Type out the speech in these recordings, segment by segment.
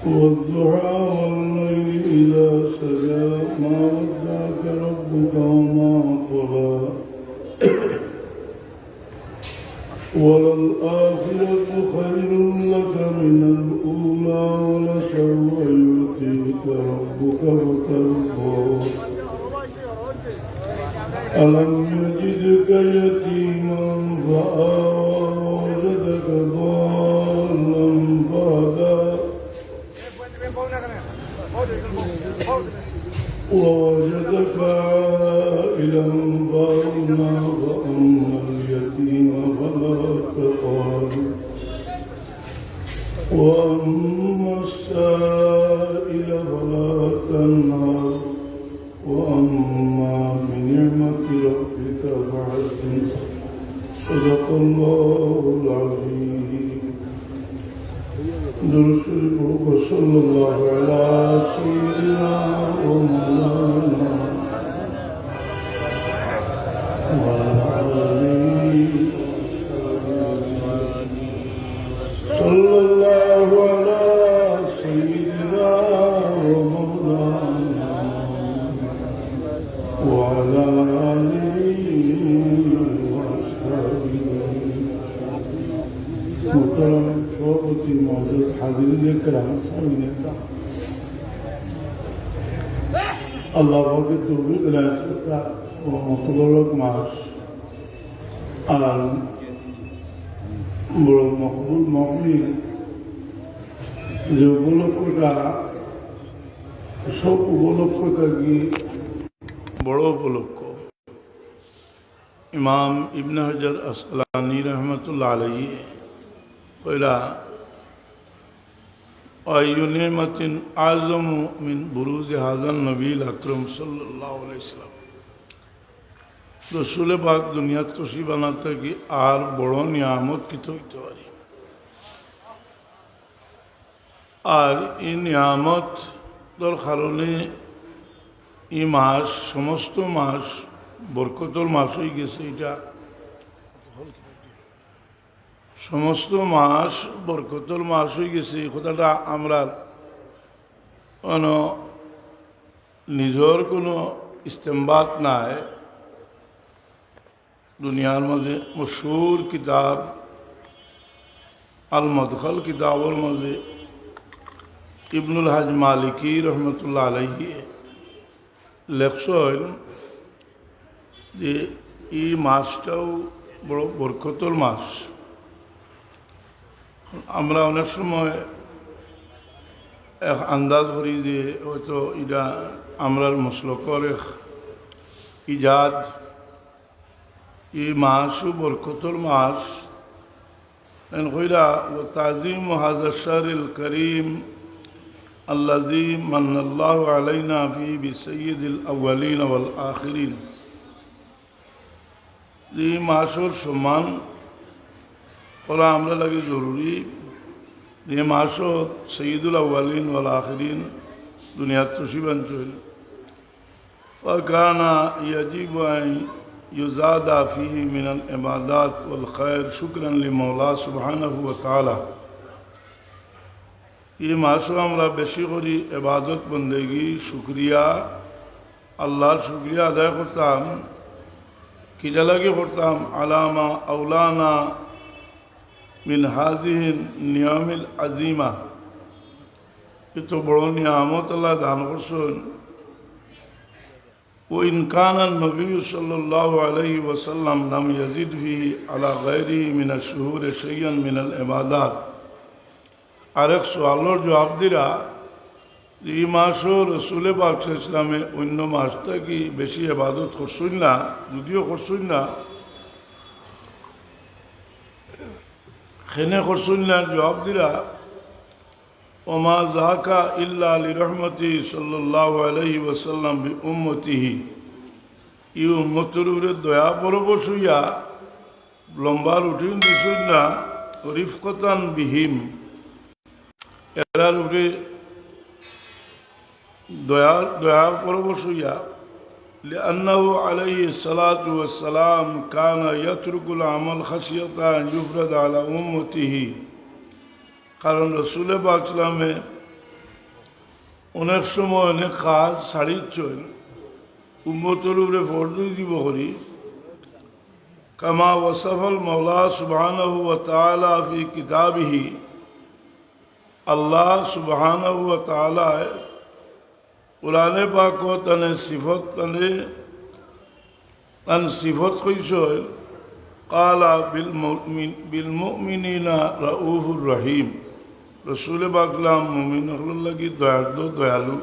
والضحى والليل إذا سجى ما ودعك ربك وما قلى وللآخرة خير لك من الأولى ولسوف يؤتيك ربك فترضى ألم يجدك يتيما فآوى ووجدك ضالا فهدى ووجدك عائلا فأغنى فأما اليتيم فلا تقهر وأما السائل فلا تنهر وأما بنعمة ربك فحدث صدق الله العظيم. درود وصلى الله على سيدنا ومولانا وعلى آله صلى الله على سيدنا ومولانا وعلى آله وأصحابه محترم شوقتي موجود حاضرين الكرام الله পাকের তৌফিক রাখা ও মতবরক মাস আর বড় মকবুল মাহফিল যে উপলক্ষটা সব উপলক্ষটা কি বড় উপলক্ষ। ইমাম ইবনে হাজার আসকালানী রহমতুল্লাহ আলাইহি কইলা আইয়ু নিমাতিন আযমু মিন বুরুজ হাযাল নবীল আকরাম সাল্লাল্লাহু আলাইহি ওয়াসাল্লাম। রসুল পাক দুনিয়াত তশরিফ বানাতে কি আর বড় নিয়ামত কিছু হইতে পারে। আর এই নিয়ামত কারণে এই মাস সমস্ত মাস বরকতর মাস হয়ে গেছে। এটা সমস্ত মাস বরকতর মাস হয়ে গেছে। এই কথাটা আমরা নিজের কোনো ইস্তেমবাদ নাই। দুনিয়ার মাঝে মশহুর কিতাব আল মদখল কিতাবর মাঝে ইবনুল হাজ মালিকি রহমতুল্লাহ আলাইহি লেখছেন যে এই মাসটাও বড় বরকতর মাস। আমরা অনেক সময় এক আন্দাজ করি যে হয়তো এটা আমরার মুসলকর এক ইজাদ। এই মাসও বরকতর মাস। কইরা ও তাজিম হাজার শাহরিল করিম আল্লাযী মান্নাল্লাহু আলাইনা ফি বিসাইয়্যিদিল আউয়ালিন ওয়াল আখিরিন। এই মাসের সম্মান করা আমরা লাগে জরুরি। যে মাসও সৈয়দুল আউয়ালিন ওয়াল আখিরিন দুনিয়ার তশরিফ আনছেন। ফাকানা ইয়াজিবু আন ইউজাদা ফিহি মিনাল ইবাদাত ওয়াল খায়র শুকরান লিমাওলা সুবহানাহু ওয়া তাআলা। এই মাসও আমরা বেশি করি ইবাদত বন্দেগি শুকরিয়া আল্লাহর শুকরিয়া আদায় করতাম। কিজা লাগে করতাম আলামা আউলানা মিন হাজিহিন নিয়ামিল আজিমা। এত বড় নিয়ামত আল্লাহ দান করছেন। ও ইনকান নবী সাল্লাল্লাহু আলাইহি ওয়াসাল্লাম লাম ইয়াজিদ ফিহি আলা গায়রিহি মিনাশ শুহুরি শাইআন মিনাল ইবাদাত। আরেক সওয়ালের জবাব দিরা এই মাসও রসুল পাক ইসলামে অন্য মাসটা কি বেশি ইবাদত করছেন না, যদিও করছেন না খেনে করছেন না। জবাব দিরা ওমা জাকা ইল্লা লিরহমতি সাল্লাল্লাহু আলাইহি ওয়াসাল্লাম বি উম্মতিহি। ই উম্মতের উপরে দয়া পরবশ হইয়া লম্বা রুটিন দিছেন না। রিফকতান বিহিম এরার উপরে দয়া পরবশ হইয়া লিআন্নাহু আলাইহি সালাতু ওয়াসসালাম কানা ইয়াতরুকুল আমাল খাশিয়াতা ইউফরাদ আলা উম্মতিহি। কারণ রসুল পাক ইসলামে অনেক সময় অনেক কাজ ছাড়িচ্ছেন উম্মতের উপরে ফরজ দিব করি কামা ওয়াসাফাল মাওলা সুবহানাহু ওয়া তাআলা ফি কিতাবিহি আল্লাহ সুবহানাহু ওয়া তাআলা কুরআনে পাক তনে সিফত তন সিফত কইছেন কালা বিল মুমিনিনা রাউফুর রহিম রসুল পাকলাম মুমিন হকলের লাগি দয়ালু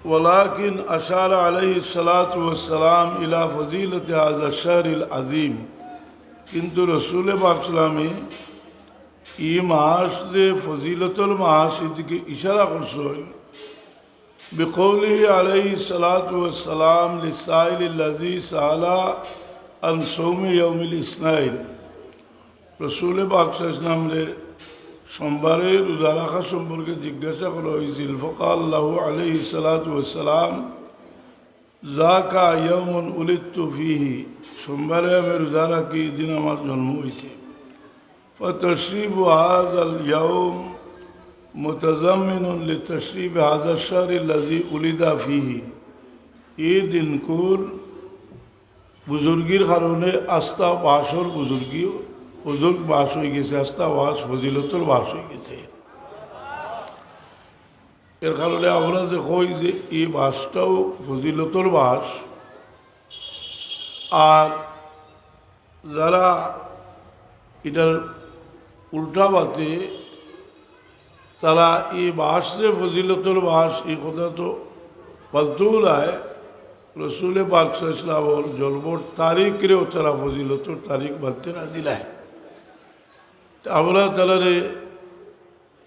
ولكن أشار عليه الصلاة والسلام إلى فضيلة هذا الشهر العظيم কিন্তু রসুল পাক সাল্লামে এই মাস যে ফজিলতুল মাস এদিকে ইশারা করছেন بقوله عليه الصلاة والسلام للسائل الذي سأل عن صوم يوم الاثنين রসুল পাক সাল্লাম রে সোমবারে রোজা রাখা সম্পর্কে জিজ্ঞাসা করা হয়েছিল ফকাল্লাহু আলাইহি সালাতু ওয়াসসালাম যাকা ইয়াউমুন উলিদতু ফীহি সোমবারে আমি রোজা রাখি দিন আমার জন্ম হয়েছে ফাতাশরীফু হাযাল ইয়াউম মুতাযাম্মিনুন লিতাশরীফি হাযা আশ-শাহর আল্লাযী উলিদা ফীহি এই দিনকুর বুজুর্গির কারণে আস্থা বাসর বুজুর্গ বাস হয়ে গেছে আস্থা বাস ফজিলতর বাস হয়ে গেছে এর কারণে আমরা যে কই যে এই বাসটাও ফজিলতর বাস আর যারা এটার উল্টা বাতে তারা এই বাস যে ফজিলতর বাস এই কথা তো বলতেও নাই রসুল পাক সাল্লাল্লাহু জন্মর তারিখেও তারা ফজিলতর তারিখ বলতে রাজি নাই আমরা তাহলে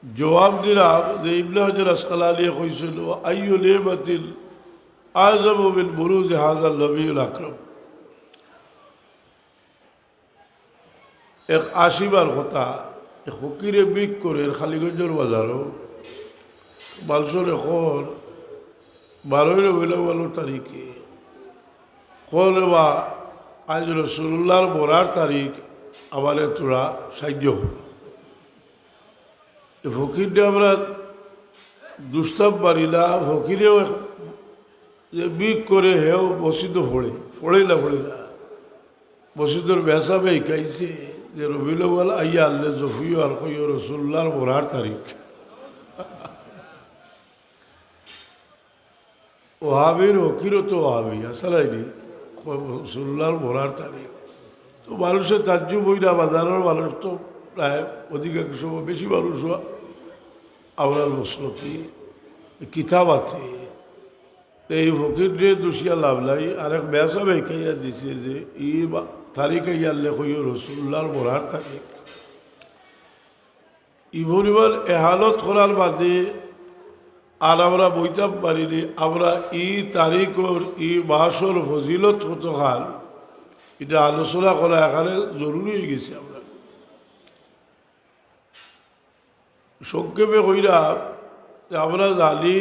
জবাব দিলাম যে ইবনে হাজার আসকালানী কইছিল আইয়ু নিমাতিল আযমু মিন বুরুজ হাযাল নবিয়ুল আকরাম এক আসিবার কথা এক ফকিরে বিক করে খালিগঞ্জের বাজারও বালসর এখন 12 রবিউল তারিখে কল বা আজ রাসূলুল্লাহর বরার তারিখ আবার তোরা সাহায্য হবে ফকিরটা আমরা দুস্তাব পারি না ফকিরেও যে বিক করে হেও বসিত ফোড়ে না বসিতর বেসা বে খাইছে যে রবিউল আইয়া আল্লে জফিও আর কই রাসূলুল্লাহর বরার তারিখ ওহাবির ফকিরও তো ওহাবি আসলে রাসূলুল্লাহর বরার তারিখ তো মানুষের তাজ্জুব বইরা বাজারের মানুষ তো প্রায় অধিকাংশ বেশি মানুষ আপনার মসলতি কিতাব আছে এই ফকিরে দুষিয়া লাভ নাই আর এক বেসা খাইয়া দিছে যে ই তারিখ আইয়ালে কইও রাসূলুল্লাহর বরার তারিখ ইভরিবল এহালত করার বাদে আর আমরা বইতে পারিনি আমরা ই তারিখর ই মাসর ফজিলত কত খান এটা আলোচনা করা এখানে জরুরি হয়ে গেছে আমরা সংক্ষেপে কইরা আমরা জানি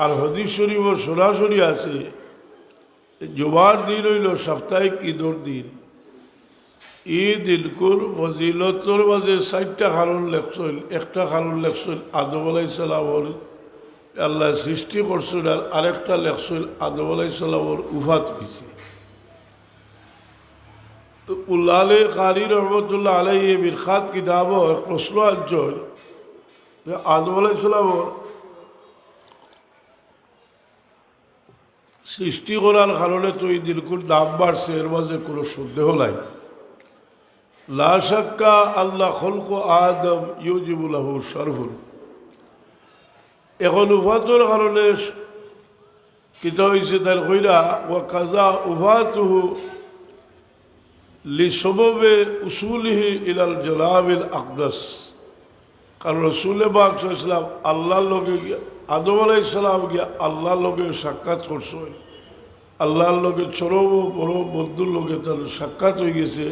আর হাদিস শরীফ সরাসরি আছে জুমার দিন হইল সাপ্তাহিক ঈদর দিন ঈদ দিলকুর ফজিলতর মাঝে 4টা কারণ লেখছিল একটা কারণ লেখছিল আদম আলাইহিস সালামর আল্লাহ সৃষ্টি করছিল আর আরেকটা লেখছিল আদম আলাইহিস সালামর উফাত হয়েছে উল্লালে কারি রহমতুল্লাহ আলাইহি মিরখাত কিতাব এক প্রশ্ন আনছেন যে আদম আলাইহিস সালামর সৃষ্টি করার কারণে তো এই দিলকুর দাম বাড়ছে এর মাঝে কোনো সন্দেহ নাই লা শাক্কা আল্লাহ খলক আদম ইউজিবু লাহু শরফুন এখন উফাতর কারণে কিতা হয়েছে তার কইরা ওয়া কাজা উফাতুহু লিসববে উসুলিহি ইলাল জনাবিল আকদাস কারণ রসুল পাক সাল্লাল্লাহু আল্লাহর লগে আদম আলাইহিস সালাম গিয়া আল্লাহর লগে সাক্ষাৎ করছে আল্লাহর লগে ছোট বড় বন্ধুর লগে তার সাক্ষাৎ হয়ে গেছে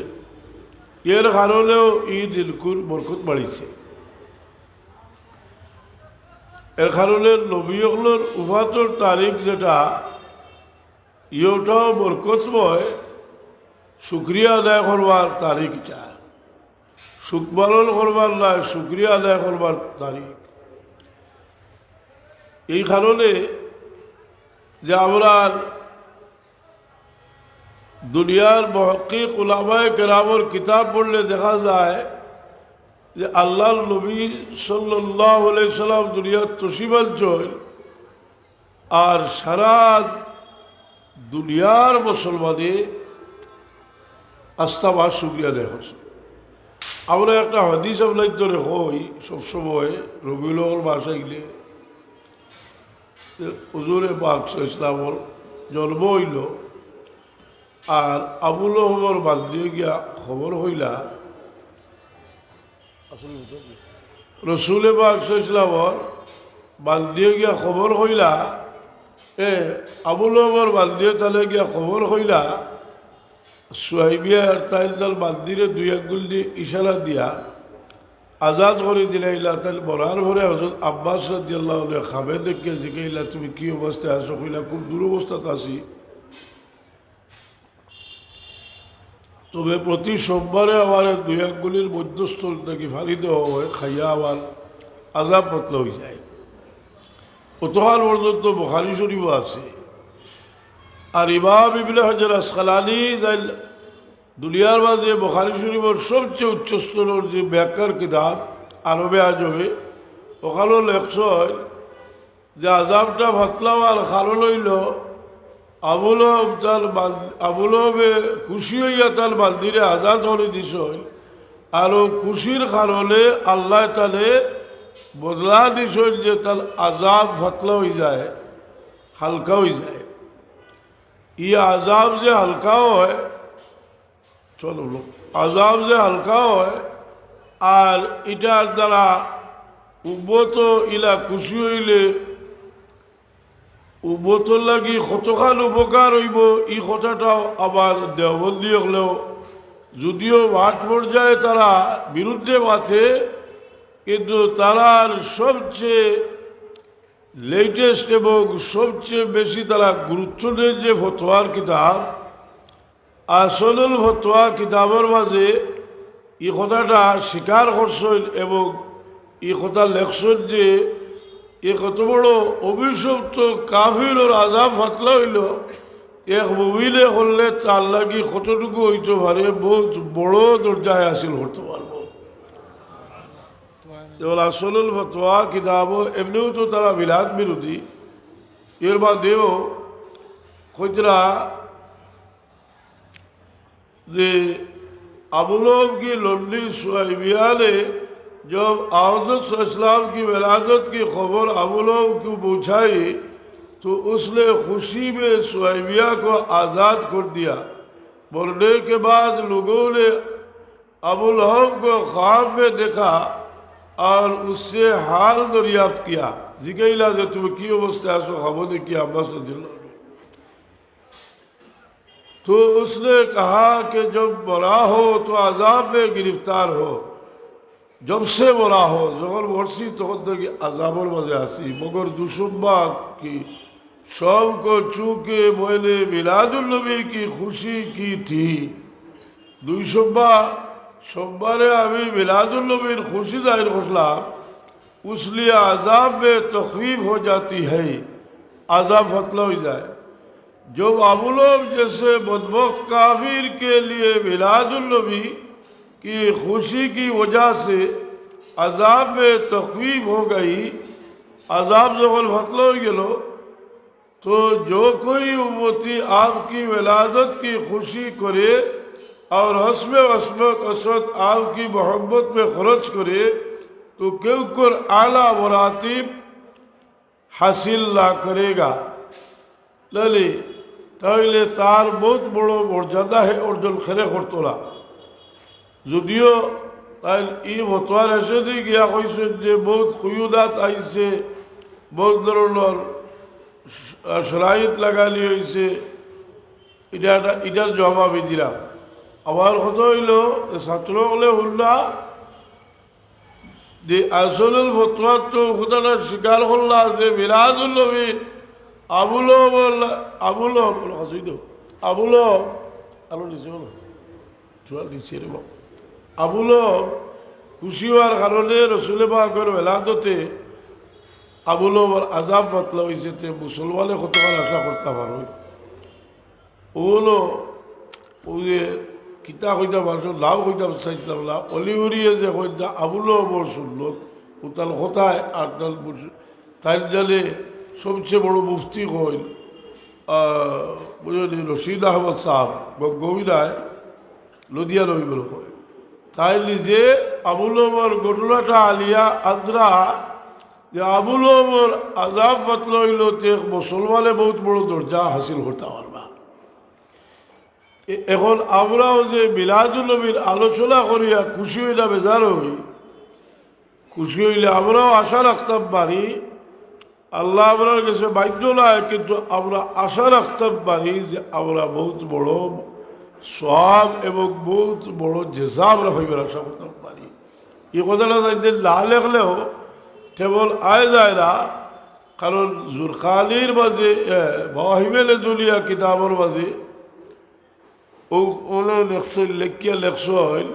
এর কারণেও এই দিলকুর বরকত বাড়িছে এর কারণে নবীগুলোর উফাতর তারিখ যেটা ইয়েটাও বরকতময় শুক্রিয়া আদায় করবার তারিখটা সুখ পালন করবার নয় শুক্রিয়া আদায় করবার তারিখ এই কারণে যে আমরা দুনিয়ার মুহাক্কিক উলামায়ে কেরামের কিতাব পড়লে দেখা যায় যে আল্লাহর নবী সাল্লাল্লাহু আলাইহি সাল্লাম দুনিয়ার তশরিফ আনছেন আর সারা দুনিয়ার মুসলমানে আস্থা বা শুকরিয়া দেখছে। আমরা একটা হাদিস আপনার ধরে হই সবসময় রবিউল আউয়াল মাস আইলে হুজুরে পাক ইসলামর জন্ম হইল আর আবুল হবর বাদ দিয়ে গিয়া খবর হইলা রসুলে পাক ইসলামর বাদ দিয়ে গিয়া খবর হইলা আবুল হবর বাদ দিয়ে তাহলে গিয়া খবর হইলা সুহাইবিয়া তাইল বান্দিরে দুই আঙ্গুল দিয়ে ইশারা দিয়া আজাদ করে দিলাইলা তাই বরার ভরে হজরত আব্বাস রাদিয়াল্লাহু আনহু খাবে দেখে জিজ্ঞাইলা তুমি কি অবস্থায় আছো? কইলা খুব দুরবস্থাতে আছি, তবে প্রতি সোমবারে আমার দুই আঙ্গুলির মধ্যস্থল থেকে ফালি দেওয়া হয়, খাইয়া আবার আজাব পাতলা হয়ে যায়। অতহার পর্যন্ত বুখারী শরীফ আছে। আর ইমাম ইবনে হাজার আসকালানী যাই দুনিয়ার মাঝে বুখারী শরীফের সবচেয়ে উচ্চ স্তরের যে ব্যাখ্যার কিতাব আরবে আজবে, ওখানে লেখছেন যে আজাবটা ফাতলা আর কারণ হইল আবুলবে খুশি হইয়া তার বান্দিরে আজাদ করে দিছ আর খুশির কারণে আল্লাহ তালে বদলা দিছ যে তার আজাব ফাতলা হয়ে যায়, হালকা হয়ে যায়। ই আজাব যে হালকা হয়, চলো আজাব যে হালকা হয় আর এটার দ্বারা উব্বত ইলা খুশি হইলে উব্বতর লাগি কতখান উপকার হইব ই কথাটাও আবার দেওবন্দি হলেও যদিও মাঠ পর্যায়ে তারা বিরুদ্ধে বাঁচে, কিন্তু তারার সবচেয়ে লেটেস্ট এবং সবচেয়ে বেশি তারা গুরুত্ব দেয় যে ফতোয়ার কিতাব আসলুল ফতোয়া কিতাবের মাঝে এই কথাটা স্বীকার করছেন এবং এই কথা লেখছেন যে এ কত বড় অভিশপ্ত কাফিরের আজাব ফাতলা হইল এক মুমিনে করলে তার লাগি কতটুকু হইতে পারে বহুত বড় দরজায় হাসিল করতে পারবো। যেমন আসলুল ফতোয়া কিতাব এমনিও তো তারা বিলাদ বিরোধী, এর বাদেও খোঁজরা যে अबू लहब की लड़ली सुहैबिया ने जब हज़रत इस्लाम की विलादत की खबर अबू लहब को पहुँचाई तो उसने खुशी में सुहैबिया को आज़ाद कर दिया। मरने के बाद लोगों ने अबू लहब को ख्वाब में देखा और उससे हाल दरियाफ्त किया। जिक्र से तुम की अवस्था सो खबर किया अब्बास रज़ियल्लाहु अन्हु। तो उसने कहा कि जब मरा हो तो अजाब में गिरफ्तार हो, जब से मरा हो जहर वर्षी तो अजाबर मजे आसी, मगर दुशुम्बा की शाम को चूँकि मैंने मिलादुल नबी की खुशी की थी, दुशुम्बा सोमवार अभी मिलादुल नबी खुशी जाहिर करलाम, उसलिए अजाब में तखफीफ हो जाती है, अजाब फतला हो जाए। जब अबू लहब जैसे बदबख्त काफिर के लिए मिलादुल नबी की खुशी की वजह से अजाब में तखफीफ हो गई, अजाब जब फतला हो गया तो जो कोई उम्मती आपकी विलादत की खुशी करे और हस्ब वस्मत असद आपकी मोहब्बत में खर्च करे तो क्यों कर आला मरातिब हासिल ना करेगा। लले তাহলে তার বহুত বড় মর্যাদা অর্জন খেলে করতো না। যদিও তাই এই ফতোয়ার এসে গিয়া কইছে যে বহুত খুয়ুদাত আইছে, বহুত ধরনের শরাইত লাগালি হয়েছে, এটার জবাবই দিলাম। আমার কথা হইল ছাত্র হলে হুল্লা যে আসল ফতোয়ার তো খুদাটা স্বীকার করলা যে মিলাদুল নবী अबू लहब आलो नीचे बोलो चुआ नीचे रे अबू लहब खुशी हওয়ার কারণে রসুল পাকের বেলাদতে আবুল ওমর আজাব পাতলা হয়েছে তে মুসলমানে কতক্ষণ আশা করতে পারো ও হলো ও যে কিতা কইতা মানুষের লাভ কইতা চাইতাম না অলি উড়িয়ে যে কইতা আবুল ওমর শুনল ও তার কথায় আর তার জালে সবচেয়ে বড় মুফতি কইল বুঝলি রশিদ আহমদ সাহেব গভীরায় লদিয়া নবী বলে কয় তাই নিজে আবুল ওমর ঘটনাটা আলিয়া আদ্রা যে আবুল ওমর আজাব ফাতল হইল তে মুসলমানে বহুত বড় দরজা হাসিল করতে পারবা এখন আমরাও যে মিলাদুল নবীর আলোচনা করিয়া খুশি হইলা বেজার হই খুশি হইলে আমরাও আশা রাখতাম পারি আল্লাহ আমরার কাছে বাধ্য নয় কিন্তু আমরা আশা রাখতাম পারি যে আমরা বহুত বড় সওয়াব এবং বহুত বড় জেজা আমরা হইবার আশা করতাম পারি এই কথাটা যাইতে না লেখলেও কেবল আয় যায় না কারণ জুরখানির মাঝে মহিমেলে জুলিয়া কিতাবর মাঝে ওনে লেখিয়া লেখছ হইল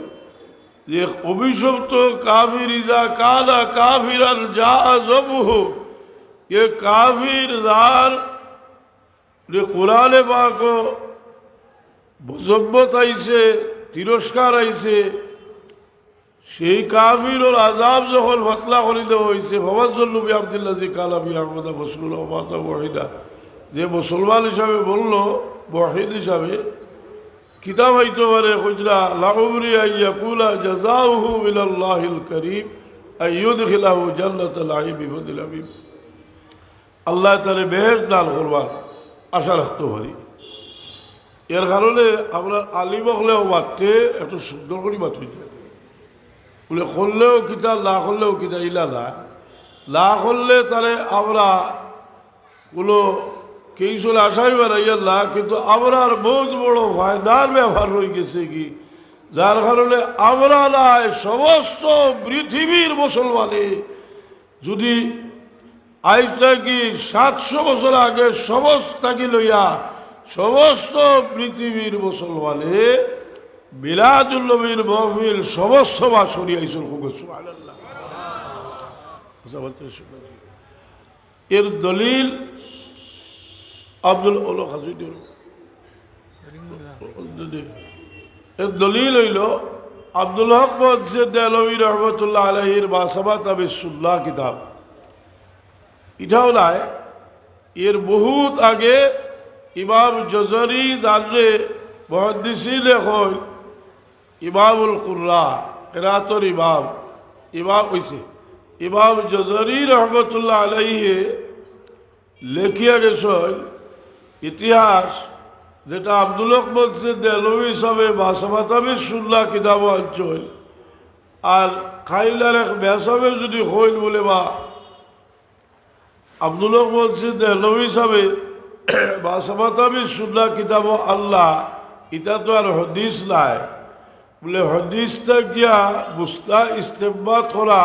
যে অভিশপ্ত কাফির ইজা কালা কাফিরান যা জবুহ ये काफिर जार कुरान पाक मजब्बत आईसे तिरस्कार आईसे সেই কাফির ওর আজাব যখন ফতলা করিতে হয়েছে ফবাজল্লুবি আবদুল্লাজি কালাবি আহমদা বসরুল্লাহ মাতা ওয়াহিদা যে মুসলমান হিসাবে বলল ওয়াহিদ হিসাবে কিতাব হইতে পারে খুজরা লাউমরি আইয়াকুলা জাযাউহু মিনাল্লাহিল করিম আইয়ুদখিলাহু জান্নাতাল আইব বিফদলিল হাবিব আল্লাহ তারে বেহেশত দান করবার আশা রাখতে পারি এর কারণে আমরা আলিম হলেও মারতে একটু সুন্দর করে মাতৃ বলে করলেও কিতা না করলেও কিতা ইলা না করলে তারে আমরা কোনো কেই চলে আশাই বেড়াইয়া না কিন্তু আমরার বহুত বড় ফায়দার ব্যবহার রয়ে গেছে কি যার কারণে আমরা নাই সমস্ত পৃথিবীর মুসলমানে যদি আজ থেকে 700 বছর আগে সমস্তাকে লইয়া সমস্ত পৃথিবীর মুসলমানে মিলাদুল নবীর মাহফিল সমস্ত বা সরিয়াইছিল সুবহানাল্লাহ এর দলিল আব্দুল ওলো হাজুদের এর দলিল হইল আব্দুল হক বলছে দেলভী রহমতুল্লাহ আলাইহির বাসাবাত আবিসুল্লাহ কিতাব এটাও নাই এর বহুত আগে ইমাম জজরি জানরে মুহাদ্দিসি লেখন ইমামুল কুররা কিরাতর ইমাম হইছে ইমাম জজরি রহমতুল্লাহ আলাইহি লেখিয়া গেছেন ইতিহাস যেটা আব্দুল হক বলছে দেলভী সাহেব বাসাবাতাবির সুল্লাহ কিতাব অঞ্চল আর খাইলার এক বেসাবে যদি হইল বলে বা আব্দুল হক বলছে দেলভী সাহেব বাসাবাতাবির সুল্লাহ কিতাব আল্লাহ এটা তো আর হদিস নাই বলে হদিসটা গিয়া বুস্তা ইস্তেমবাদ করা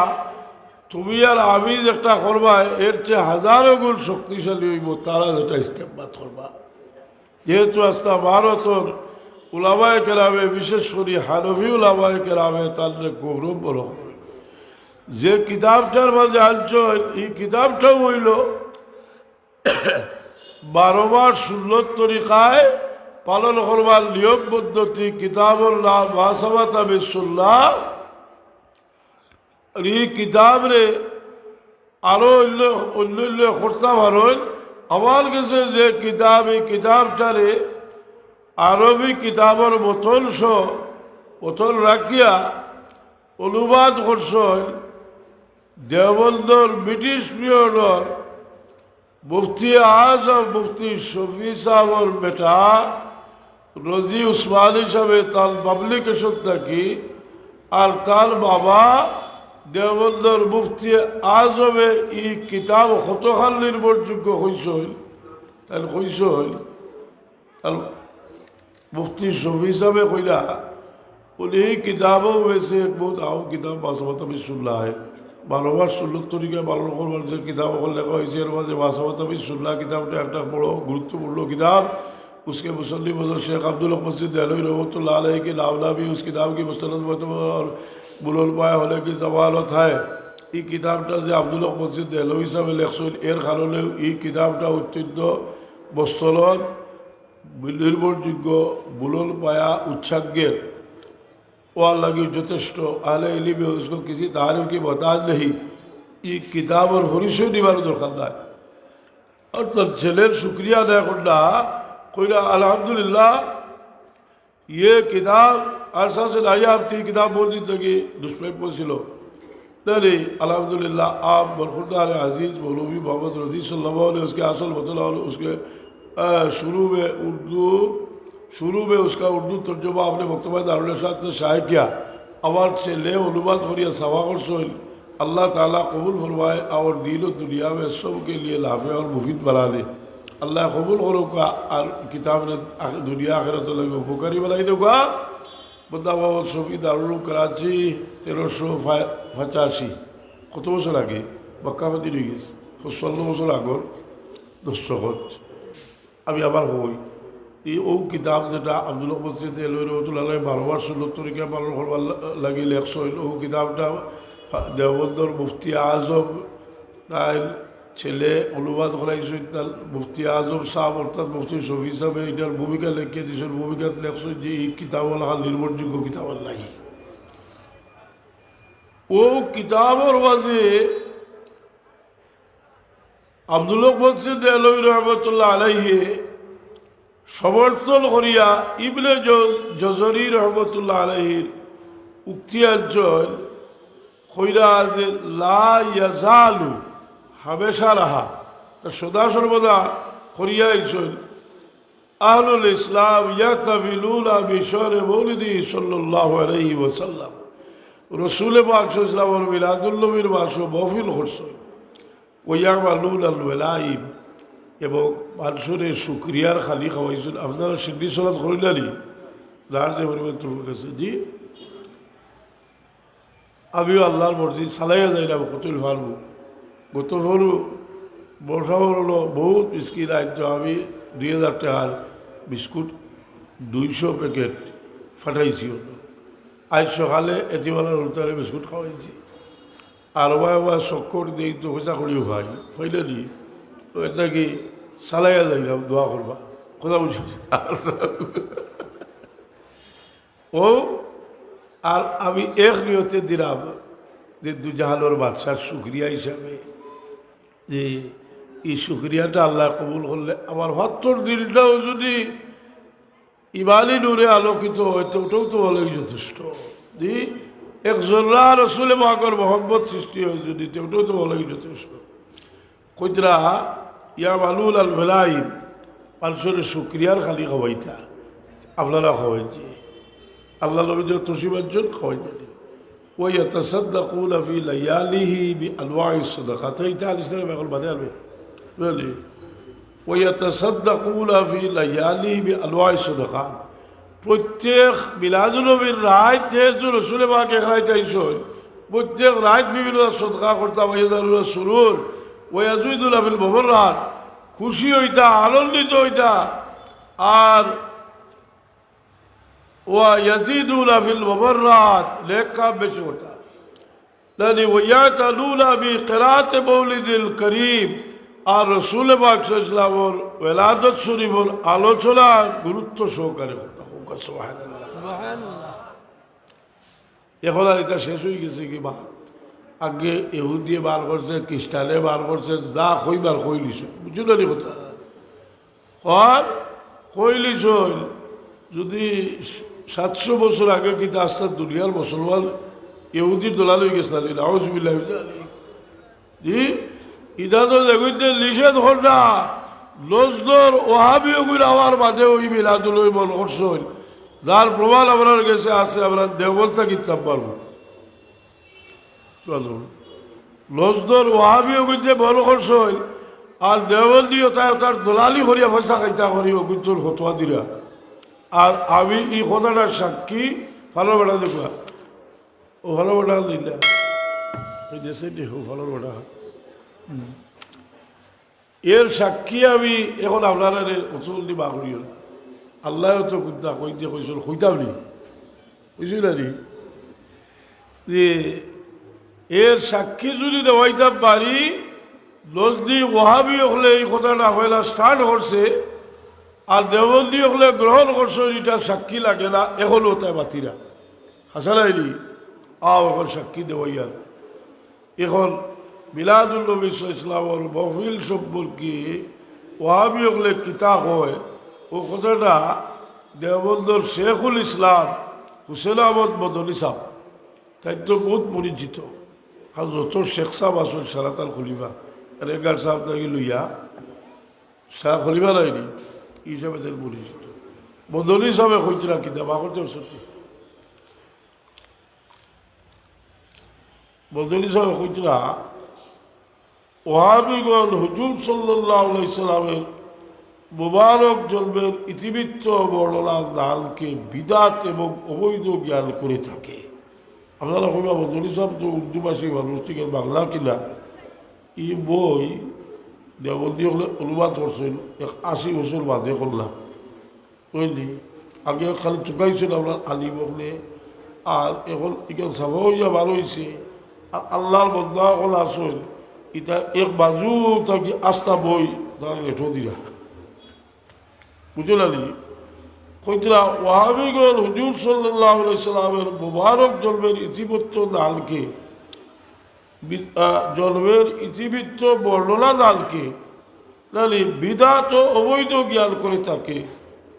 তুমি আর আমি যেটা করবা এর চেয়ে হাজারো গুণ শক্তিশালী হইব তারা যেটা ইস্তেমবাদ করবা যেহেতু আস্তা ভারতর উলামায়ে কেরামে বিশেষ করে হানফি উলামায়ে কেরামে তার গৌরব বড় হবে যে কিতাবটার মাঝে আনছেন এই কিতাবটাও হইল 12 মাস সুন্নত তরিকায় পালন করবার নিয়ম পদ্ধতি কিতাবর নাম বাসাবাত আবিসুল্লাহ এই কিতাব রে আরো অন্য করতে পারেন আমার কাছে যে কিতাব এই কিতাবটারে আরবি কিতাবর বোতল রাখিয়া অনুবাদ করছেন দেওবন্দর ব্রিটিশ পিরিয়ডর মুফতি আজম মুফতি শফি সাহর বেটা রজি উসমানী সাহেব তার পাবলিকেশন থাকি আর তার বাবা দেওবন্দর মুফতি আজমে এই কিতাব কতখান নির্ভরযোগ্য হয়েছিল তাহলে হয়েছিল তার মুফতি শফি সাহেবে কইলা বলে এই কিতাবও হয়েছে বহুত আও কিতাব বাসাবাত আবিসুল্লাহ 12 বার সুন্নত তরিকা পালন করবার যে কিতাব লেখা হয়েছে এর মাঝে বাসাবাত আবিসুল্লাহ কিতাবটা একটা বড় গুরুত্বপূর্ণ কিতাব उसके मुसल्ली मज़हब शेख अब्दुल हक मस्जिद देहलवी रहमतुल्लाह अलैहि के नावला भी उस किताब की मुस्तनद और बुलंद पाया होने की ज़मानत है এই কিতাবটা যে আব্দুল হক মসজিদ দেহলভী হিসাবে লেখছেন এর কারণেও এই কিতাবটা অত্যন্ত বস্তলন নির্ভরযোগ্য বুলল পায়া উচ্ছাগ্যের और लगी যথেষ্ট आले इली में उसको किसी तारीफ की मोहताज नहीं ये किताब और हरीशो निवार दरकार ना और तर ছেলের शुक्रिया अदा करना कोई ना अल्हम्दुलिल्लाह ये किताब अरसा से नायाब थी किताब बोल दी कि दुश्मन पहुँचलो नहीं अल्हम्दुलिल्लाह आप बरखुरदार अजीज़ मौलवी मोहम्मद रज़ी सल्लल्लाहु अलैहि उसके असल मतलब उसके शुरू में उसका उर्दू तर्जुमा आपने मकतबा दारुल इरशाद से शाये किया आवाज़ से ले अनुवाद हो रही सवाल सोल अल्लाह ताला कबूल फरमाए और दीन और दुनिया में सब के लिए लाफे और मुफीद बना दे अल्लाह कबूल करो का और किताब ने दुनिया आखिरत लगे उपकारी बनाई दूंगा बंदा मोहम्मद शफी दारुल कराची 1385 कत बছর आगे मक्का मदीना গেছে 16 বছর আগর দস্তখত আমি আবার হই এই ও কিতাব যেটা আব্দুল হক মসজিদ দেহলভী রহমতুল্লাহ বারবার সুন্নত তরিকা পালন করবার লাগি লেখছেন ও কিতাবটা দেওবন্দর মুফতি আজম তার ছেলে অনুবাদ করাইছেন তার মুফতি আজম সাহেব অর্থাৎ মুফতি শফি সাহেব এটার ভূমিকা লিখে দিয়েছেন ভূমিকাত লেখছেন যে এই কিতাবল হাল নির্ভরযোগ্য কিতাবল নাই ও কিতাবর মাঝে আব্দুল হক মসজিদ দেহলভী রহমতুল্লাহ আলাইহি সমর্থন করিয়া ইবনে জজরি রহমতুল্লাহ আলাইহির উক্তিয়াঞ্চল খৈরা যে লা ইয়াজালু হামেশা রাহা তার সদা সর্বদা করিয়া আইসল আহলুল ইসলাম ইয়াতাফিলুনা বিশহরি মৌলিদি সাল্লাল্লাহু আলাইহি ওয়াসাল্লাম রসুল পাক সাল্লাল্লাহু আলাইহি ওয়াসাল্লামের মিলাদুন নবীর মাসও মহফিল করছেন ওয়ায়ামালুনাল ওয়ালাইব এবং মানুষের শুক্রিয়ার খালি খাওয়াইছেন আপনারা সিদ্ধি সলাৎ করিলানি যার যে পরিমাণ তোমার কাছে জি আমিও আল্লাহর মর্জি চালাইয়া যাইলাম কতল ফারবো গত ফরু বর্ষা হলো বহুত মিসকিন রাজ্য আমি 2000 টাকার বিস্কুট 200 প্যাকেট ফাটাইছি আজ সকালে এতিমালার উত্তরে বিস্কুট খাওয়াইছি আর আবার চক্কর দিই তো খোঁজা করিও খাই ফাইলানি এটা কি চালাইয়া যাইলাম দোয়া করবা কথা বলছি ও আর আমি এক নিয়তে দিলাম যে দুজাহানোর বাদশার শুক্রিয়া হিসাবে যে এই শুক্রিয়াটা আল্লাহ কবুল করলে আমার ভাত্তর দিলটাও যদি ইমানি নূরে আলোকিত হয় তো ওটাও তো হলেই যথেষ্ট জি এক জোল্লা রসুলে মাগর মোহাম্মদ সৃষ্টি হয় যদি ওটাও তো হলেই যথেষ্ট কইতরা ইয়া মালুল আল বেলাইন মানুষের শুক্রিয়ার খালি খাওয়াইতা আপনারা খাওয়াইছি আল্লাহ নবী যে তসিবাজন খাওয়াইবেন ওই তাসাদ্দাকুনা ফি লায়ালিহি বিআনওয়াই সাদাকাত এইটা আলিসলাম এখন বাদে আনবে বুঝলি ওই তাসাদ্দাকুনা ফি লায়ালিহি বিআনওয়াই সাদাকাত প্রত্যেক মিলাদুন নবীর রাত যেহেতু রসুল পাক এখানে আইসন প্রত্যেক রাত বিভিন্ন সদকা করতাম ওয়াইদারুল সুরুর ওয়াজুদুল্লাহ ফিল মুবাররাত খুশি হইতা আনন্দিত হইতা আর ওয়াজিদুল্লাহ ফিল মুবাররাত লেখা বেশি হতা লানি ওয়ায়াতালুনা বিকিরাত মৌলিদিল করিম আর রসুল পাক সাল্লাল্লাহু আলাইহি ওয়াসাল্লামের ওয়ালাদত শরীফের আলোচনা গুরুত্ব সহকারে হতা সুবহানাল্লাহ সুবহানাল্লাহ এখন আর এটা শেষ হয়ে গেছে কি বা আগে ইহুদিয়ে বার করছে খ্রিস্টানে বার করছে যা কইবার কইলিস বুঝলো নি কথা আর কইলিস যদি 700 বছর আগে কিন্তু আস্তে দুনিয়ার মুসলমান ইহুদির দলাল হয়ে গেছে নাউজুবিল্লাহ জি ইদা তো দেখতে নিষেধ ঘটনা লজদর ওহাবিগুলো আমার বাদে ওই মিলাদুল মন করছেন যার প্রমাণ আপনার কাছে আছে আমরা দেবতা কিতাব পারবো চলো লজদর ওহাবিও কিন্তু মন করছেন আর দেবল দিও তার দলালি করিয়া পয়সা খাইতা করিও কিন্তু ফতোয়া দিরা আর আমি এই কথাটার সাক্ষী ভালো বেড়া দেখবা ও ভালো বেড়া দিলা ওই দেশে দেখো ভালো বেড়া এর সাক্ষী আমি এখন আপনারা অচল দি বা করিও আল্লাহ তো কুদ্দা কইতে কইছিল কইতাম নি বুঝলি না নি যে এর সাক্ষী যদি দেওয়াইতে পারি নজদি ওয়াহাবি হলে এই কথাটা হইলা স্টার্ট করছে আর দেওবন্দি হলে গ্রহণ করছে এটা সাক্ষী লাগে না এখন ওটাই বাতিরা হাসানাইনি এখন সাক্ষী দেওয়াইয়া এখন মিলাদুল নবী ইসলামের মহফিল সম্পর্কে ওয়াহাবি হলে কিতাব হয় ও কথাটা দেওবন্দর শেখুল ইসলাম হুসেন আহমদ মদনী সাহ তাই তো বহুত পরিচিত আর যত শেখ সাহ আসল সারাতাল খলিফা রেগার সাহ তাকে লইয়া শাহ খলিফা লাইনি হিসাবে তাই পরিচিত মদনী সাহেবে হইতরা কিতাব আগতে সত্যি মদনী সাহেব হইতরা ওয়াহাবিগণ হুজুর সাল্লাল্লাহু আলাইহি সাল্লামের মুবারক জন্মের ইতিবৃত্ত বর্ণনা দানকে বিদাত এবং অবৈধ জ্ঞান করে থাকে। আপনারা কইবা মদনী সাহেব তো উর্দুভাষী মানুষ থেকে বাংলা কিনা এই বই দেওবন্দি হলে অনুবাদ করছেন 80 বছর বাদে করলাম বুঝলি আগে খালি চুকাইছেন আপনার আলিম হলে আর এখন এখানে চাব হইয়া ভালো হয়েছে আর আল্লাহর বদলা হল আসল এটা এক বাজু থাকি আস্থা বই তারা লেঠো দিরা বুঝলানি কইতরা ওয়াহাবিগণ হুজুর সাল্লাল্লাহু আলাইহি সাল্লামের মুবারক জন্মের ইতিবৃত্ত দানকে জন্মের ইতিবৃত্ত বর্ণনা দানকে নাহলে বিদাত ও অবৈধ জ্ঞান করে থাকে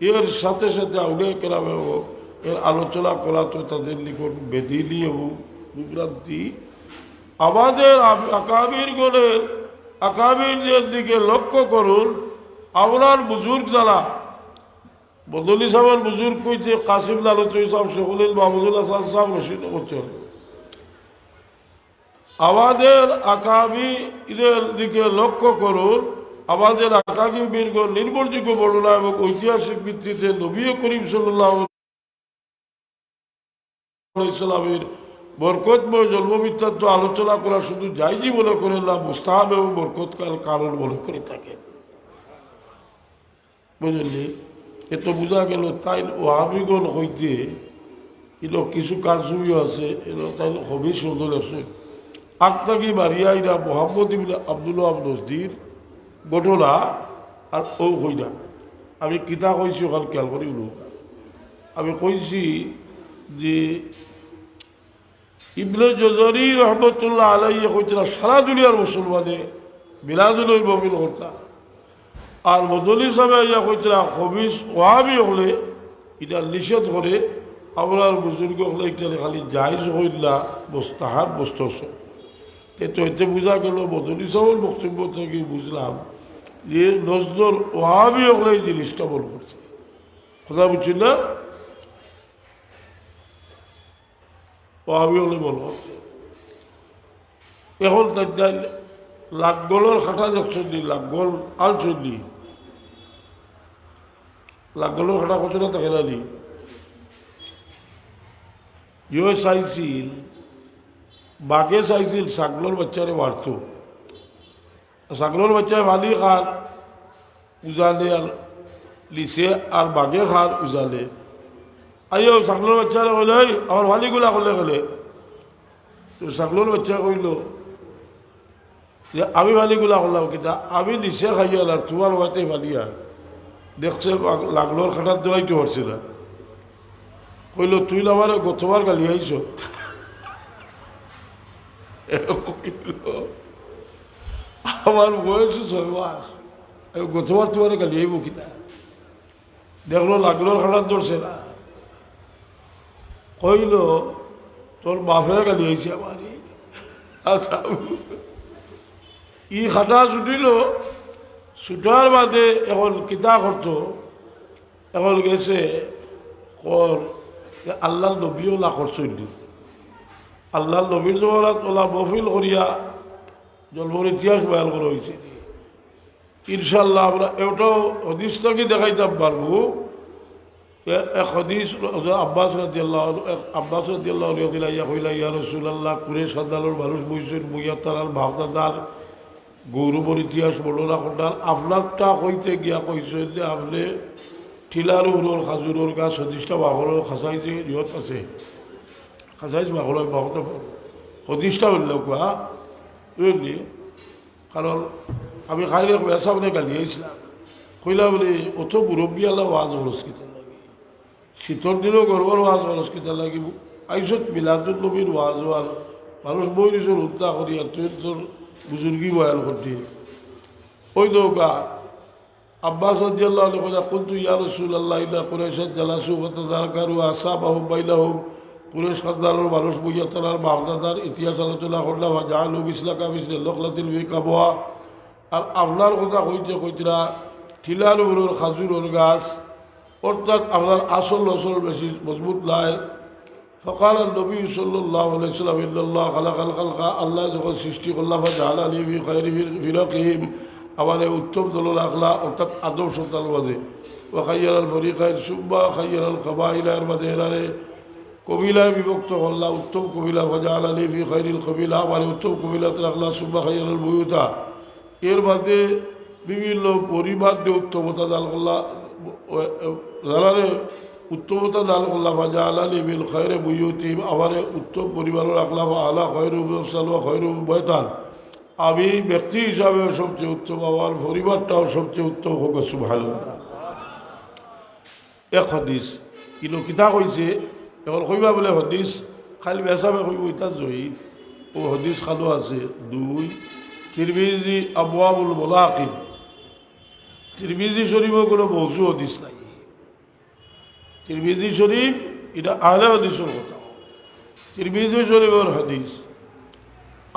এর সাথে সাথে আউলিয়া কেরামে এর আলোচনা করা তো তাদের নিকট বেদিলি এবং বিভ্রান্তি আমাদের আকাবিরদের দিকে লক্ষ্য করুন আপনার বুজুর্গ যারা বদলি সাহেবের বুজুর্গ কইতে কাসিম লালচই সাহেব শেখুল মাহমুদুল হাসান সাহেব রশিদ করতে আমাদের আকাবিদের দিকে লক্ষ্য করুন আমাদের আকাবিরগণ নির্ভরযোগ্য বর্ণনা এবং ঐতিহাসিক ভিত্তিতে নবী করিম সাল্লাল্লাহু আলাইহি সাল্লামের বরকতময় জন্মবৃত্তান্ত আলোচনা করা শুধু জায়েজি মনে করেন না মুস্তাহাব এবং বরকতকাল কারণ মনে করে থাকেন বুঝলি এত বোঝা গেল তাই ওয়াহাবিগণ হইতে এলো কিছু কারজুমিও আছে এলো তাই হবি সুন্দর আছে আক্তাকি বাড়িয়া ইরা মোহাম্মদ ইবনে আব্দুল্লাহ নজদির ঘটনা আর ও হই না আমি কিতা কইছি ওখানে খেয়াল করি আমি কইছি যে ইবনে জজরি রহমতুল্লাহ আলাইহি কইতরা সারা দুনিয়ার মুসলমানে মিলাদুল মমিন করতা আর মদনী সাহেব ইয়া কইতরা খবিস ওয়াহাবি হলে এটা নিষেধ করে আপনার বুজুর্গ হলে এটা খালি জায়েজ হইলা মুস্তাহাব মুস্তাহসান তো এতে বোঝা গেল মদনী সাহেবের বক্তব্য থেকে বুঝলাম যে নজর ওয়াহাবি হলে এই জিনিসটা বল করছে কথা বুঝছি না ওয়াহাবি হলে বল করছে এখন তাই লাকগলের খাটা দেখছেন নি লাকগল আলছেন নি লাকগলের খাটা করছে না থাকে না নি ইয়ে চাইছিল বাঘে চাইছিল ছাগলের বাচ্চারে মারত ছাগলের বাচ্চায় ভালি খার উজালে আর লিছে আর বাঘে খার উজালে আইও ছাগলের বাচ্চারে কইলে আমার ভালিগুলা করলে গেলে তো ছাগলের বাচ্চা কইল যে আমি ভালিগুলা করলাম কিন্তু আমি লিছে খাইয়াল আর তোমার বাতে ভালিয়া দেখছে লাগলোর খাটার দৌড়াইতে পারছে না কইল তুই আমার গতবার গালি আইস আমার বয়স 6 মাস গতবার তোমার গালি আইব কিনা দেখলো লাগলোর খাটার ধরছে না কইল তোর বাপে গালি আইছে আমার ই খাটা ছুটিল ছুটার বাদে এখন কিতা করতো এখন গেছে কর আল্লাহ নবীও না করছেন আল্লাহ নবীর জমানাত ওলা মহফিল করিয়া জন্মের ইতিহাস বয়ান করা হয়েছে ইনশাল্লাহ আমরা এটাও হদিস থেকে দেখাইতাম পারবো এক হদিস আব্বাস রাদিয়াল্লাহু কইলা ইয়া রাসূলুল্লাহ কুরেশ খানদানের মানুষ বইছেন বইয়া তারার ভাবদাদার গৌরবর ইতিহাস বর্ণনা করতাল আপনারটা কইতে গিয়া কইছেন যে আপনি ঠিলার উরোর খাজুরের গাছ 26টা বাঘর খাসাইছে ইহত আছে খাসাইছে বাঘর বাঘতে হদিসটা হইল কোয়া বুঝলি, কারণ আমি খাইলে বেসাবনে গালিয়েছিলাম কইলা বলে অত মুরব্বী আল্লাহ ওয়াজ হরস কিতা লাগে, শীতর দিনও গর্বর ওয়াজ হরস কিতা লাগিব, আইসত মিলাদুল নবীর ওয়াজ ওয়াজ মানুষ বই নিজের উত্তা করি আর তোর বুজুর্গি বয়াল করতে ওই দৌকা আব্বাস রাদিয়াল্লাহু আনহু কইলা কুনতু ইয়া রাসূলুল্লাহ ইদা কুরাইশাত জালাসু ওয়া তাযাকারু আসাবাহুম বাইনাহুম, কুরাইশ খানদানের মানুষ বইয়া তার বাগদাদার ইতিহাস আলোচনা করলা ওয়া জাআলু বিসলাকা বিসল লখলাতিল বিকাবওয়া, আর আপনার কথা কইতে কইতরা ঠিলার উপরের খাজুরের গাছ অর্থাৎ আপনার আসল নসল বেশি মজবুত নাই। ফকাল নবী সাল্লাল্লাহু আলাইহি ওয়াসাল্লাম ইন্নাল্লাহ খালাকাল খালকা, আল্লাহ যখন সৃষ্টি করলা ফাজআলা লি ফি খায়রি ফিরাকিহিম, আমার উত্তম দল রাখলা অর্থাৎ আদম সন্তান মাঝে, ওয়া খায়্যারাল ফরিকাইন সুম্মা খায়্যারাল কাবাইলার মাঝে এরারে কবিলায় বিভক্ত করলা, উত্তম কবিলা ফাজআলা লি ফি খায়রিল কবিলা, আমার উত্তম কবিলাতে রাখলা সুম্মা খায়্যারাল বুয়ুতা, এর মধ্যে বিভিন্ন পরিবার দিয়ে উত্তমতা দান করলা, জানারে উত্তমতা দান করলা ফাজআলা লি বিল খায়রি বুয়ুতিহিম, আমার উত্তম পরিবার রাখলা আলা খায়রু সালওয়া খায়রু বয়তান, আমি ব্যক্তি হিসাবে সবচেয়ে উত্তম, আমার পরিবারটাও সবচেয়ে উত্তম হোক সুবহানাল্লাহ। এক হদিস কিন্তু কিতা কইছে এখন কইবা বলে হদিস খালি বেসাবে কইব ইতা জয়ীফ, ও হদিস খালো আছে দুই তিরমিজি আবওয়াবুল মুলাকিব, তিরমিজি শরীফও কোনো মৌজু হদিস নাই, তিরমিজি শরীফ এটা আহলে হদিসের কথা, তিরমিজি শরীফের হদিস।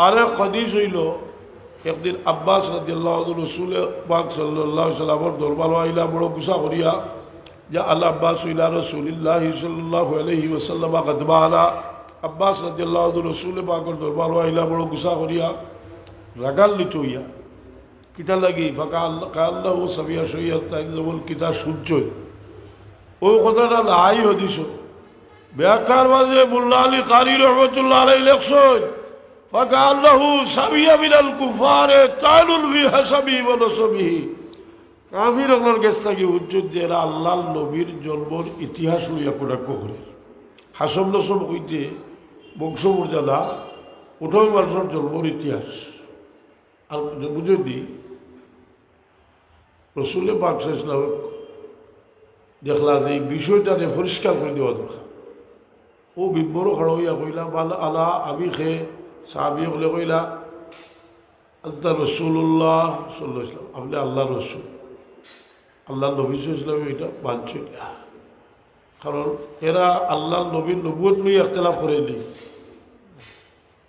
আরেক হদিস হইল একদিন আব্বাস রাদিয়াল্লাহু আনহু রাসূল পাক সাল্লাল্লাহু আলাইহি সাল্লামের দরবার আইলা বড় গুসা করিয়া যে আল্লাহ আব্বাস ইলা রাসূলিল্লাহ সাল্লাল্লাহু আলাইহি ওয়াসাল্লাম গাদবানা, আব্বাস রাদিয়াল্লাহু আনহু রাসূল পাকের দরবার আইলা বড় গুসা করিয়া রাগান্বিত হইয়া কিতা লাগি ফাঁকা আল্লাহ সাবিয়া সইয়া তাই যেমন কিতা সূর্য ওই কথাটা লাই হদিস ব্যাখ্যার মাঝে মোল্লা আলী কারি রহমতুল্লাহ আলাইহি লেখছেন ফাঁকা আল্লাহ সাবিয়া মিনাল কুফারে তাইলুল ফি হাসাবি ওয়া নসবিহি, কাফির ওগুলোর কাছ থেকে উজ্জত দিয়ে এরা আল্লাহ নবীর জন্মর ইতিহাস লইয়া কোটাক্ষ করে, হাসব নসব হইতে বংশমর্যাদা ওঠাই মানুষের জন্মর ইতিহাস। আর বুঝলি রসুল পাক সাল্লাল্লাহু আলাইহি দেখলা যে এই বিষয়টাকে পরিষ্কার করে দেওয়া দরকার, ও বিব্বরও খাড়া হইয়া কইলা বালা আলা আবি খে সাহাবি হলে কইলা আল্লাহ রসুল্লাহ সাল্লাল্লাহু আলাইহি ওয়াসাল্লাম, আপনি আল্লাহ রসুল, আল্লাহ নবী সাল্লাল্লাহু আলাইহি ওয়াসাল্লাম এটা মানছিল না, কারণ এরা আল্লাহ নবীর নবুয়ত লই ইখতিলাফ করেনি,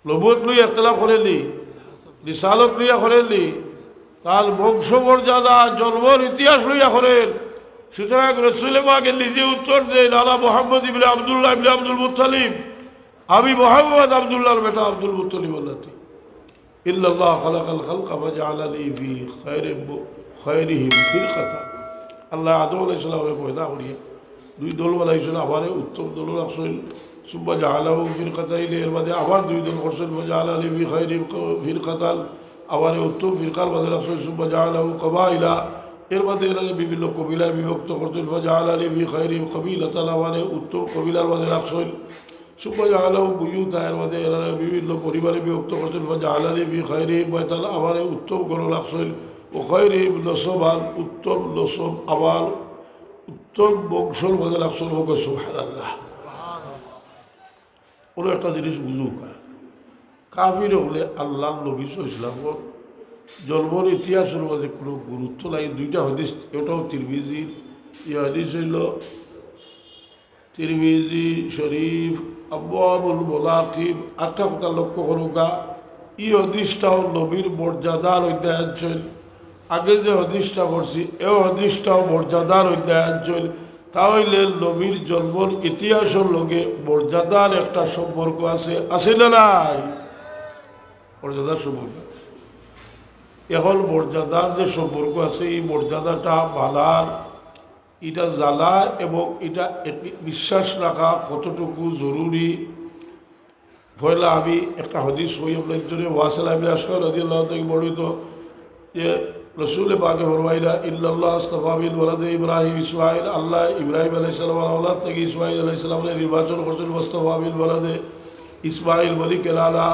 নবুয়ত লই ইখতিলাফ করেনি, রিসালত লইয়া করেননি, তার বংশমর্যাদা জন্মর ইতিহাস লইয়া করেন। সুতরাং রসুল পাকে নিজে উত্তর দেন আলা মোহাম্মদ ইবনে আব্দুল্লাহ ইবনে আব্দুল মুত্তালিব, আমি মোহাম্মদ আব্দুল্লাহর বেটা আব্দুল মুত্তালিব আল্লাহ ইল্লাল্লাহ খালাকাল খালকা ফাজআলানি ফি খায়রিহিম ফিরকাতান, আল্লাহ আদম আলাইহিস সালামের পয়দা করিয়া দুই দল বানাইছেন, আমারে উত্তম দল রাখছেন সুম্মা জাআলাহু ফিরকাতাইন, এর মাঝে আবার দুই দল করছেন ফাজআলানি ফি খায়রিহিম ফিরকাতান, আমারে উত্তম ফিরকার মাঝে রাখছেন সুম্মা জাআলাহু কাবাইলা, এর মাঝে এরাকে বিভিন্ন কবিলায় বিভক্ত করছেন ফাজআলানি ফি খায়রিহিম কাবিলাতান, আমারে উত্তম কবিলার মাঝে রাখছেন সুম্মা জাআলাহু বুয়ুতা, এর মাঝে এরাকে বিভিন্ন পরিবারে বিভক্ত করছেন ফাজআলানি ফি খায়রিহিম বাইতান, আমারে উত্তম ঘর রাখছেন ও খায়রিহিম নসবান, উত্তম নসব আবার উত্তম বংশর মাঝে রাখছেন হোক সুবহানাল্লাহ। কোনো একটা জিনিস বুঝুক, কাফির হলে আল্লাহ নবী ইসলামর জন্মর ইতিহাসের মাঝে কোনো গুরুত্ব নাই। দুইটা হদিস, এটাও তিরমিজির, এই হদিস হইল তিরমিজি শরীফ আবওয়াবুল মুলাকিব। একটা কথা লক্ষ্য করুকা, এই হদিসটাও নবীর মর্যাদার অধ্যায়ন, আগে যে হদিসটা করছি এও হদিসটাও মর্যাদার অধ্যায়ন, তাহলে নবীর জন্মর ইতিহাসের লগে মর্যাদার একটা সম্পর্ক আছে, আছে না নাই? মর্যাদার সম্পর্ক, এখন মর্যাদার যে সম্পর্ক আছে এই মর্যাদাটা বালার, এটা জ্বালা এবং এটা বিশ্বাস রাখা কতটুকু জরুরি। পয়লা আমি একটা হদিস হই আপনার জন্য ওয়াসিল ইবনে আসকার রাদিয়াল্লাহু থেকে বর্ণিত যে রসুল পাকে ফরমাইলা ইল্লাল্লাহ আস্তাফা বিল ওয়ালাদে ইব্রাহিম ইসমাইল, আল্লাহ ইব্রাহিম আলাইহিস সালামের আওলাদ থেকে ইসমাইল আলাইহিস সালামের নির্বাচন করছেন ওয়াস্তাফা বিল ওয়ালাদে ইসমাইল বলি কেলানা,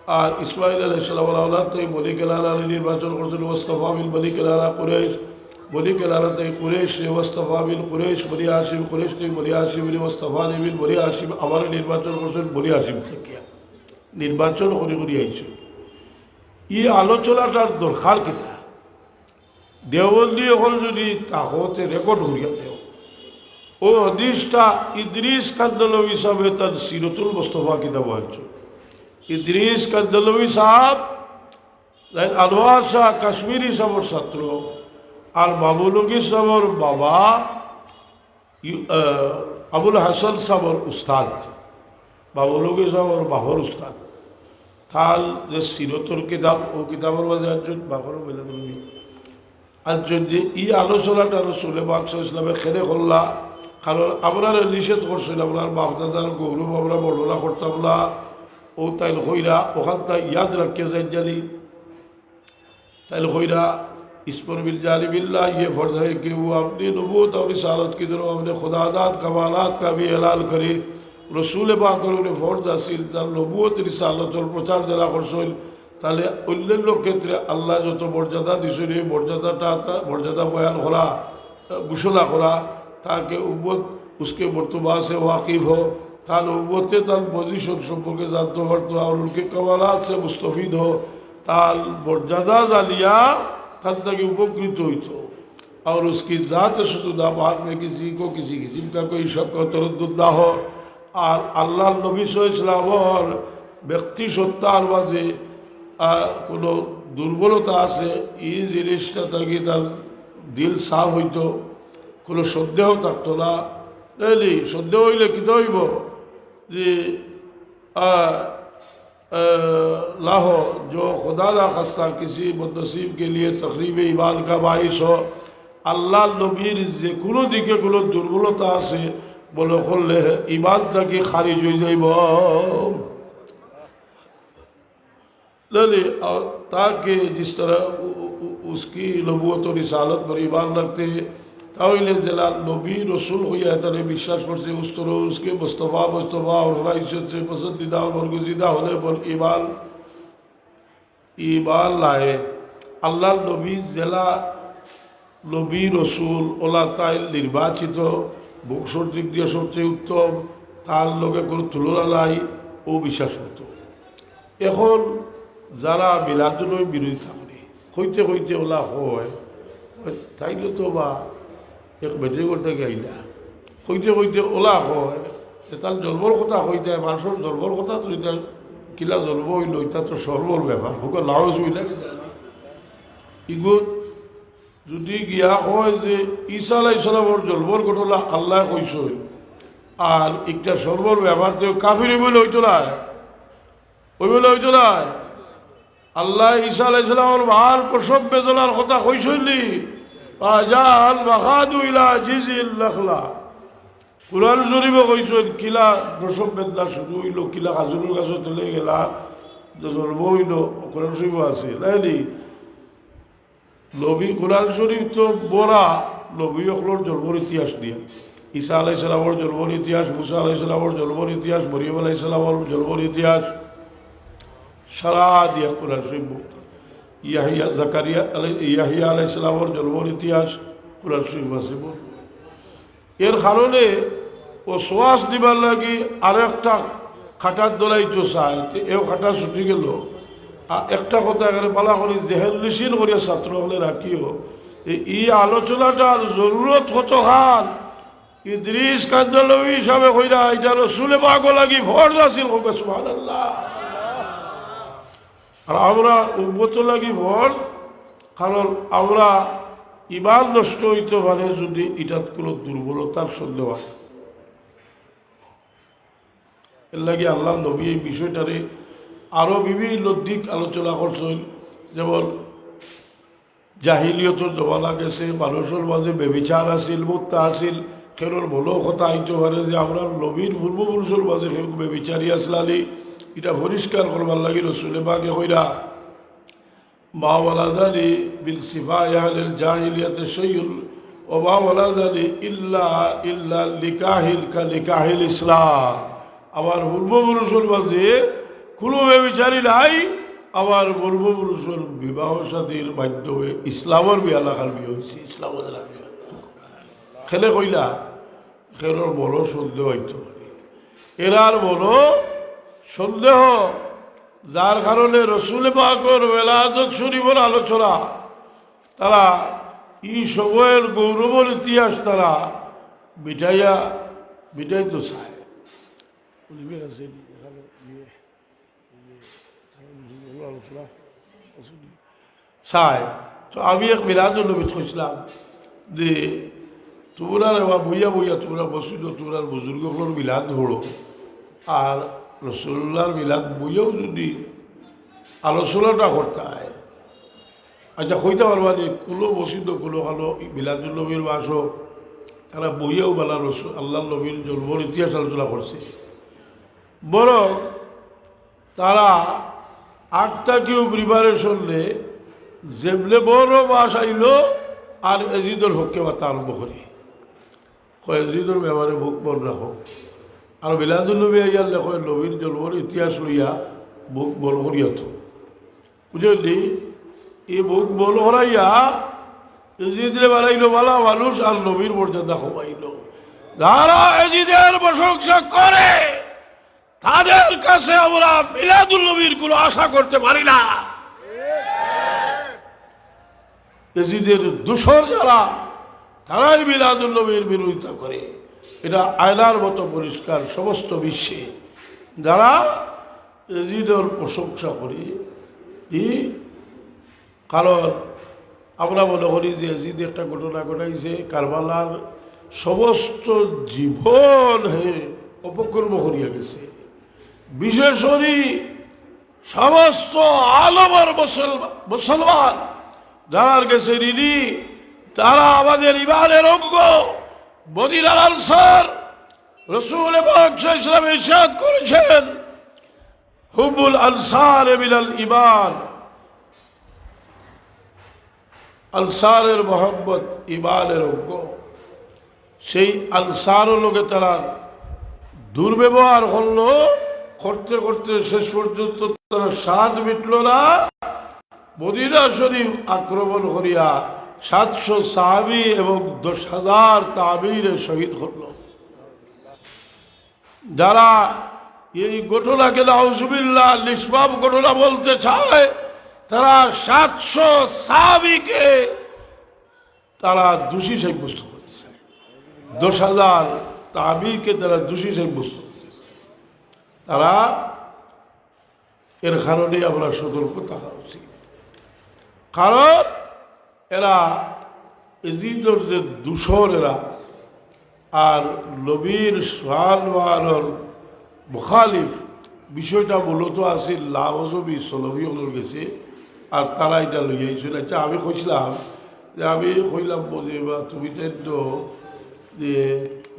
আর ইসমাইল আলাইহিসসালামের আওলাদ থেকে বনি কেনানা নির্বাচন করছেন ওয়াস্তাফা বিল বনি কেনানা কুরাইশ, বনি কেনানা থেকে কুরাইশ ওয়াস্তাফা বিল কুরাইশ, বনি হাশিম কুরাইশ থেকে বনি হাশিম ওয়াস্তাফা বিল বনি হাশিম, আবার নির্বাচন করছেন বনি হাশিম থেকে নির্বাচন করে করে আইছে। এই আলোচনাটার দরকার কিতা দেওবন্দি এখন যদি তাহতে রেকর্ড করিয়া দেও ও হাদিসটা ইদ্রিস কান্দলবি হিসাবে তার সিরতুল মুস্তাফা কিতাব আছে। ইদ্রিস কান্দলবি সাহেব আনোয়ার শাহ কাশ্মীরি সাহেবের ছাত্র আর বাবুলগি সাহেবের বাবা আবুল হাসান সাহেবের উস্তাদ, বাবুলগি সাহেবের বাহর উস্তাদ। তাল যে সিরতর কিতাব ও কিতাবের মাঝে একজন বাহর বেলা তুমি আর যদি ই আলোচনাটা রসুলে বাদশাহ ইসলামে খেলে করলা, কারণ আপনার নিষেধ করছিল আপনার বাপদাদার গৌরব আমরা বর্ণনা করতাম না ও তাইল হইরা ওখানটা ইয়াদ রাখিয়ে যাই জানি তাইল হইরা ইসমর বিল জালি বিল্লাহ ये फर्ज है कि वो अपनी नबूत और रिसालत की तरफ अपने खुदादात कमालात का भी ऐलान करे। रसूल पाक ने फर्ज हासिल তার নবুয়ত রিসালতের প্রচার যারা করছিল তাহলে অন্যান্য ক্ষেত্রে আল্লাহ যত মর্যাদা দিয়েছেন এই মর্যাদা বয়ান করা ঘোষণা করা তাকে উম্মত उसके मर्तबा से वाकिफ हो, তার উম্মতে তার পজিশন সম্পর্কে জানতে পারতো আর উনকে কমালাত से मुस्तफिद हो, তার মর্যাদা জানিয়া তার তাকে উপকৃত হইত और उसकी ज़ात शुदा बात में किसी को किसी किस्म का कोई शक और तरद्दुद ना हो। और আল্লাহ নবী সাল্লাল্লাহু ব্যক্তি সত্তার মাঝে কোনো দুর্বলতা আছে এই জিনিসটা তাকে তার দিল সাফ হইত, কোনো সন্দেহ থাকতো না। বুঝলি সন্দেহ হইলে কী হইব যে लाह जो खुदा ना खस्ता किसी मुनसीब के लिए तकरीब ईमान का बाइस हो। আল্লাহ নবীর যে কোনো দিকে কোনো দুর্বলতা আছে বলে করলে ইমান তাকে খারিজ হয়ে যাইব। और ताकि जिस तरह उसकी नबूवत और रिसालत पर ईमान रखते ताहले जिला नबी रसूल हुआ तरह विश्वास करते उस तरह उसके मुस्तफ़ा और हैसियत से पसंदीदा और बरगुज़ीदा होने पर ईमान लाए। अल्लाह नबी जिला नबी रसूल ओला ताइल निर्वाचित বংশর দিক দিয়ে সবচেয়ে উত্তম, তার লোকে কোনো তুলনা নাই ও বিশ্বাস করত। এখন যারা মিলাদুলের বিরোধিতা করে কইতে কইতে ওলা হয় তাইলে তো বা এক বেটে করতে গাইলা কইতে কইতে ওলা হয় তার জন্মর কথা কইতে মানুষের জন্মর কথা তো এটা কিলা জন্ম হইল এটা তো সর্বর ব্যাপার হোক লাউজ হইলা ইগুত যদি গিয়া হয় যে ঈসা আলাইহিস সালামের জন্মর ঘটনা আল্লাহ কইসই আর একটা সর্বর ব্যাপার তো কাফির বলে হইতো না, ওই বলে হইতো না। আল্লাহ ঈসা আলাইহিস সালামের মার প্রসব বেদনার কথা কইসইলি আজাল মাখাদু ইলা জিজিল নাখলা কুরআন শরীফে কইসই কিলা প্রসব বেদনা শুরু হইল কিলা খাজুরের কাছে চলে গেলা জন্ম হইল কুরআন শরীফে আছে নাইলি। নবী কুরআন শরীফ তো বড়া নবী সকলের জন্মের ইতিহাস দিয়ে ঈসা আলাইহিস সালামের জন্মের ইতিহাস, মুসা আলাইহিস সালামের জন্মের ইতিহাস, মরিয়ম আলাইহিস সালামের জন্মের ইতিহাস সারা দিয়া কুরআন শরীফ। ইয়াহিয়া জাকারিয়া ইয়াহিয়া আলাইহিস সালামের জন্মের ইতিহাস কুরআন শরীফ আছে। এর কারণে ও শ্বাস দিবার লাগি আর একটা খাটার দলাইতো চায় এও খাটা ছুটি গেল। একটা কথা এখানে বলা করি জেহেল নিশিন করিয়া ছাত্র হলে রাখিও এই আলোচনাটার জরুরত কত খান ইদ্রিস কান্দলবি হিসাবে কইরা এটা রসুলে পাক লাগি ফরজ আছিল হোক সুবহানাল্লাহ। আর আমরা উম্মত লাগি ফরজ, কারণ আমরা ইমান নষ্ট হইতে পারে যদি এটার কোনো দুর্বলতার সন্দেহ হয়। এর লাগে আল্লাহ নবী এই বিষয়টারে আরও বিভিন্ন দিক আলোচনা করছেন। যেমন জাহিলিয়তের জমানা গেছে, মানুষের মাঝে বেবিচার আসিল, মুক্তা আসিল, কেউর ভালো কথা আইতে পারে যে আমরা নবীর পূর্বপুরুষের মাঝে কেউ বেবিচারি আসলালি এটা পরিষ্কার করবার লাগে রসুলে পাকে কইরা মা ওয়ালাদানি বিল সিফায়ে আহলিল জাহিলিয়াতে শাইউল ও মা ওয়ালাদানি ইল্লা লিকাহিল কা লিকাহিল ইসলাম। আমার পূর্বপুরুষের মাঝে কোনো বিচারি নাই। আবার পূর্বপুরুষের বিবাহ সাদীর মাধ্যমে ইসলামের বিয়া লাখার বিয়ে হয়েছে, ইসলামের বিয়া খেলে কইলা খেলোর বড় সন্দেহ হইতে পারে, এরার বড় সন্দেহ, যার কারণে রসুল পাকের বেলায়েত শরীফের আলোচনা তারা এই সময়ের গৌরবের ইতিহাস তারা মিটাইতে চায়। চায় তো আমি এক মিলাদুল নবীত কইছিলাম যে তোমরা বইয়া বইয়া তোমরা বসিত তোমরা বুজুর্গগুলোর মিলাদ ধরো, আর রসুল্লাহর মিলাদ বইয়াও যদি আলোচনাটা করতে হয়, আচ্ছা কইতে পারবা যে কুলো বসিত কুলো কালো মিলাদুল নবীর বাস হোক, তারা বইয়াও বেলা রসুল আল্লাহ নবীর জন্মর ইতিহাস আলোচনা করছে। বরং তারা আটটা কেউ প্রিপারেশনে যেবলে বড় বাস আইল আর এজিদর হককে মাতা আরম্ভ করি, এজিদর ব্যাপারে বুক বন রাখো, আর মিলাদুল নবী আইয়ার লেখ নবীর জন্মর ইতিহাস লইয়া বুক বল করিয়াত বুঝলি। এই বুক বল করাইয়া এজিদরে বানাইল বালা মানুষ আর নবীর মর্যাদা কমাইল। যারা এজিদের প্রশংসা করে তাদের কাছে আমরা মিলাদুল নবীর কোনো আশা করতে পারি না। এজিদের দূষর যারা তারাই মিলাদুল নবীর বিরোধিতা করে, এটা আয়নার মতো পরিষ্কার সমস্ত বিশ্বে। যারা এজিদের প্রশংসা করি, কারণ আমরা মনে করি যে এজিদ একটা ঘটনা ঘটাইছে, কারবালার সমস্ত জীবন অপকর্ম করিয়া গেছে, বিশেষ করে সমস্ত আলমের মুসলমান যারা গেছে ঋণী, তারা আমাদের ইমানের অঙ্গ। মদিনার আনসার রাসূল পাক সাল্লাল্লাহু আলাইহি ওয়াসাল্লাম ইরশাদ করেছেন, হুব্বুল আনসার মিনাল ঈমান, আনসারের মহব্বত ঈমানের অঙ্গ। সেই আনসারের লোকে তারা দুর্ব্যবহার করলো, করতে করতে শেষ পর্যন্ত তারা স্বাদ মিটল না, মদিনা শরীফ আক্রমণ করিয়া 700 সাহাবী এবং 10,000 তাবিরে শহীদ করল। যারা এই ঘটনাকে নাউজুবিল্লাহ নিষ্পাপ ঘটনা বলতে চায়, তারা 700 সাহাবীকে তারা দোষী সাব্যস্ত করতে চায়, 10,000 তাবিকে তারা দোষী সাব্যস্ত করতে চায়। তারা এর কারণে আমরা সতর্ক থাকা উচিত, কারণ এরা এজিদর যে দূষর এরা আর নবীর শান মুখালিফ বিষয়টা মূলত আছে লাভজবি সলভি হলোর গেছে, আর তারা এটা লইয়াইছিল। আচ্ছা আমি কইছিলাম যে আমি কইলাম যে বা তুমি তো যে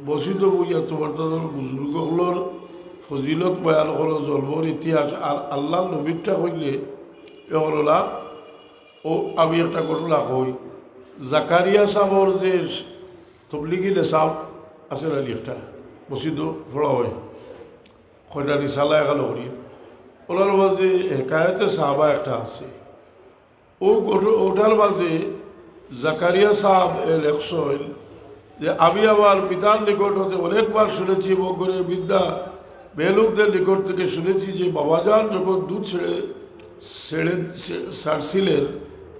বসিত বইয়া তোমার তাদের বুজুর্গগুলোর ফজিলত বয়ান করো, জন্মর ইতিহাস, আর আল্লাহ নবীরটা কইলে এ হলো না। ও আমি একটা ঘটনা কই, জাকারিয়া সাহর যে তবলিগি নেশাব আছে না একটা বসিত ফোড়া হয়, কয়টা রিসালা এখানে করি, ওনার মাঝে হেকায়তে সাহাবা একটা আছে। ওটার মাঝে জাকারিয়া সাহেব লেখছেন যে আমি আমার পিতার নিকট হতে অনেকবার শুনেছি, বগরের বিদ্যা বেলুকদের নিকট থেকে শুনেছি যে বাবাজান যখন দুধ ছাড়ছিলেন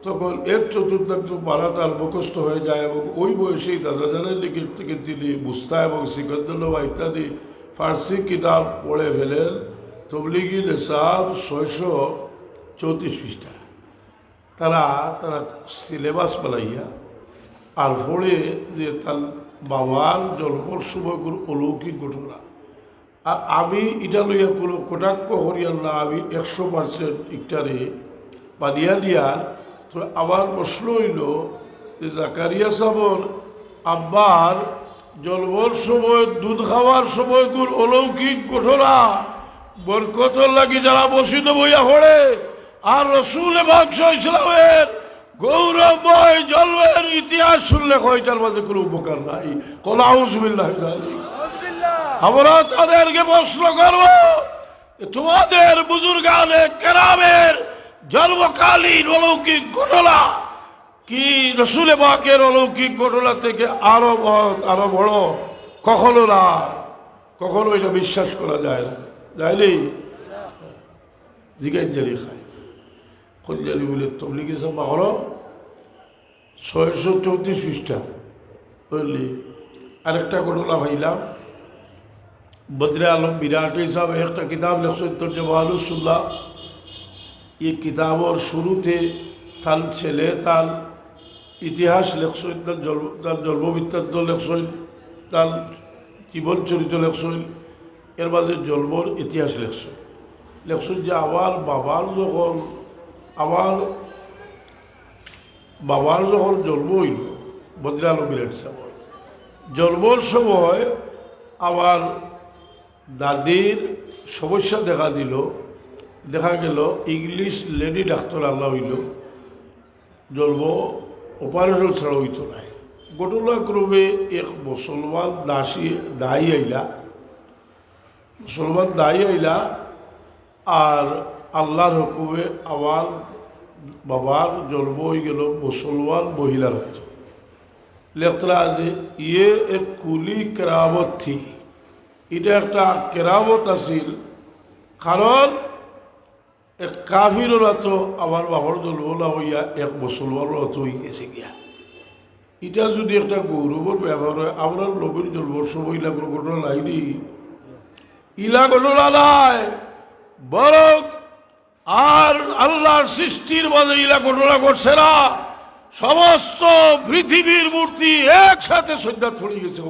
তখন 1/4 পারা তার মুখস্থ হয়ে যায়, এবং ওই বয়সেই দাদাজানের নিকট থেকে তিনি মুস্তা এবং সিকন্দরনামা ইত্যাদি ফার্সি কিতাব পড়ে ফেলেন। তবলিগি নেশাব 634 পৃষ্ঠা তারা সিলেবাস বানাইয়া আর পড়ে যে তার বাবার জন্মর সময় কোনো অলৌকিক ঘটনা। আর আমি এটা লইয়া কোনো কটাক্ষ করিয়ার না, আমি 100% ইটারে বানিয়া দিয়ার। তো আমার প্রশ্ন হইল যে জাকারিয়া সাহর আব্বার জন্মর সময় দুধ খাওয়ার সময় কোন অলৌকিক ঘটনা বরকতর লাগি যারা বসিত বইয়া পড়ে, আর রসুল পাক সাল্লাল্লাহু আলাইহি ওয়াসাল্লামের গৌরবময় জন্মের ইতিহাস শুনলে কয়টার মাঝে কোনো উপকার নাই। কল আউযু বিল্লাহি। আমরা তাদেরকে প্রশ্ন করব, তোমাদের বুজুর্গানে কেরামের জন্মকালীন অলৌকিক ঘটনা কি রসুল পাকের অলৌকিক ঘটনা থেকে আরো বড় কখনো না, কখনো এটা বিশ্বাস করা যায় না। যায়নি জিগাই জারি খায় খঞ্জারি বলে তবলিগে সব বাহর 634 পৃষ্ঠা বুঝলি। আরেকটা ঘটনা ভাইলাম, বদরে আলম বিরাটি সাহেব একটা কিতাব লেখছেন তর্জমানুল্লাহ। এই কিতাবর শুরুতে তার ছেলে তার ইতিহাস লেখছেন, তার জন্মবৃত্তান্ত লেখছেন, তার জীবন চরিত্র লেখছেন, এর মাঝে জন্মর ইতিহাস লেখছেন। লেখছেন যে আমার বাবার যখন জন্ম হইল, বদরে আলম বিরাটি সাহেব জন্মর সময় আমার দাদির সমস্যা দেখা দিল। দেখা গেল ইংলিশ লেডি ডাক্তার আল্লাহ হইল, জন্ম অপারেশন ছাড়া হইত নাই। ঘটনাক্রমে এক মুসলমান দায়ী আইলা আর আল্লাহর হুকুমে আমার বাবার জন্ম হয়ে গেল মুসলমান মহিলার হত। লেখতরা যে ইয়ে এক কুলি কেরামত থি, এটা একটা কেরামত আছিল, কারণ এক কাফিররা তো আমার বাবার জন্মলা হইয়া এক মুসলমানের অত হয়ে গেছে গিয়া। এটা যদি একটা গৌরবের ব্যাপার হয়, আমরা নবীর জন্মর সময় ইলা কোনো ঘটনা লাইনি, ইলা ঘটনা নাই, বরং আর আল্লাহর সৃষ্টির মাঝে ইলা ঘটনা ঘটছে না। সমস্ত পৃথিবীর মূর্তি একসাথে সজ্জাত পড়ে গেছে।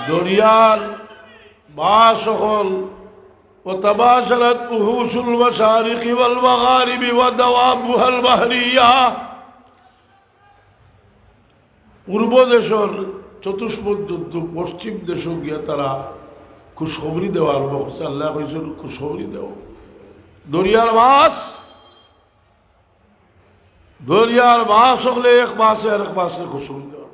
দরিয়ার মাছ সকল وتباشرت وحوش المشارق والمغارب ودوابها البحرية। পূর্ব দেশের চতুষ্পদ পশ্চিম দেশ গিয়া তারা খুশখবরি দেওয়া আরম্ভ করছে। আল্লাহ কইছেন খুশখবরি দেও। দরিয়ার মাছ হলে এক মাসে আর এক মাসে খুশখবরি দেওয়া।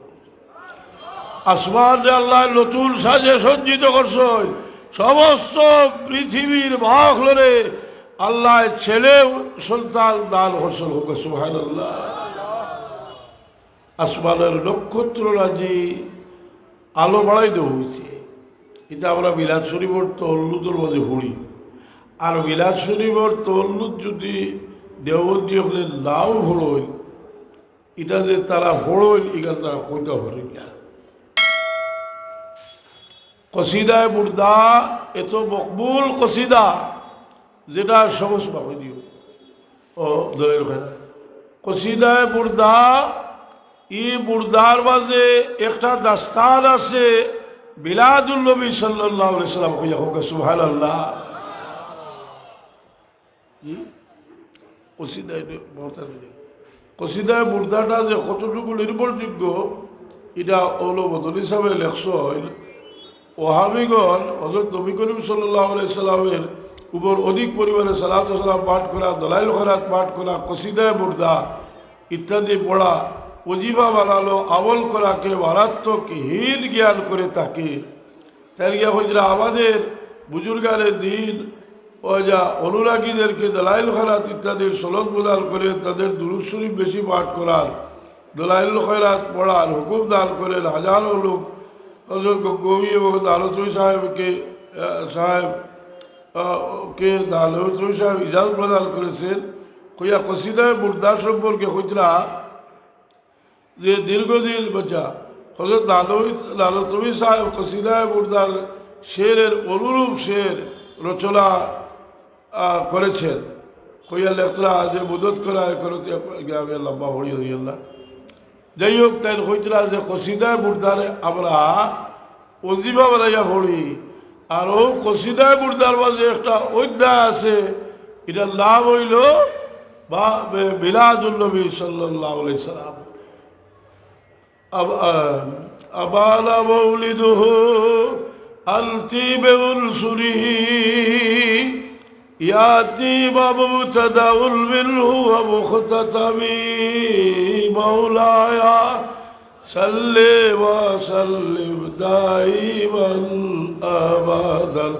আসমান আল্লাহ নতুন সাজে সজ্জিত করছেন। সমস্ত পৃথিবীর ভাগলরে আল্লাহ ছেলে সন্তান দান করছেন। হোক সুবহানাল্লাহ। আসমানের নক্ষত্ররাজি আলো বাড়াই দেওয়া হয়েছে। এটা আমরা মিলাদ শরীফর তল্লুদের মাঝে পড়ি। আর মিলাদ শরীফর তল্লুদ যদি দেওবন্দি হলে নাও ফোড়ইল, এটা যে তারা ফোড়ইল এখানে তারা কইটা ফোড়ইল না। কসিদায় বুর্দা এত মকবুল কসিদা, যেটা সবুজ বাকি দিও ও দলের খানা কসিদায় বুর্দা। ই বুর্দার মাঝে একটা দাস্তান আছে মিলাদুল নবী সাল্লাল্লাহু আলাইহি সাল্লাম। সুবহানাল্লাহ। কসিদায় বুর্দাটা যে কতটুকু নির্ভরযোগ্য, এটা ওলো বদলি সাহেব লেখছ। ওহাবিগণ হযরত নবী করিম সাল্লাল্লাহু আলাইহি সাল্লামের উপর অধিক পরিমাণে সালাত ও সালাম পাঠ করা, দলাইল খরাত পাঠ করা, কসিদায় বুর্দা ইত্যাদি পড়া, ওজিফা বানালো, আমল করাকে মারাত্মকহীন জ্ঞান করে থাকে। তাই গিয়া হজরা আমাদের বুজুর্গানের দিন ও যা অনুরাগীদেরকে দলাইল খরাত ইত্যাদির সনদ প্রদান করে তাদের দুরূদ শরীফ বেশি পাঠ করার, দলাইল খরাত পড়ার হুকুম দান করেন। হাজারো লোক গৌরী এবং দানতী সাহেবকে দানতী সাহেব ইজাজত প্রদান করেছেন। কইয়া কসিদায় বুর্দা সম্পর্কে হজরা যে দীর্ঘদিন বাচ্চা হজরত দানতী সাহেব কসিদায় বুর্দার শেরের অনুরূপ শের রচনা করেছেন। কইয়া লেখরা যে মুদত করা করতে আমি লম্বা হড়ি হইয়া। যাই হোক, তাই হইতরা যে কসিদায় বুর্দারে আমরা ওজিফা বানাইয়া পড়ি। আর ও কসিদায় বুর্দার মাঝে একটা অধ্যায় আছে, এটার নাম হইল বা মিলাদুল নবী সাল্লাল্লাহু আলাইহি সাল্লাম। আবালা মৌলিদুহু আলতিবেউল সুরিহি ইয়াতি বাবুতাদাউল বিরহু ওয়া মুখতাতাবি মাওলায়া সাল্লি ওয়া সাল্লিম দাইমান আবাদান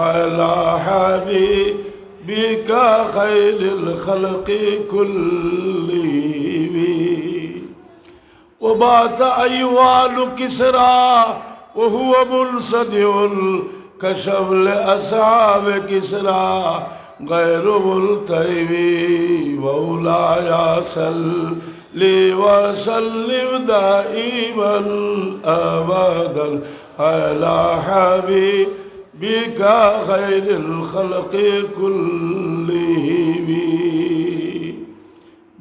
আলা হাবিবিকা খায়রিল খালকি কুল্লিহিম وبات أيوان كسرى وهو منصدع كشف لأصحاب كسرى غير ملتهب مولاي صل وسلم دائما أبدا على حبيبك خير الخلق كلهم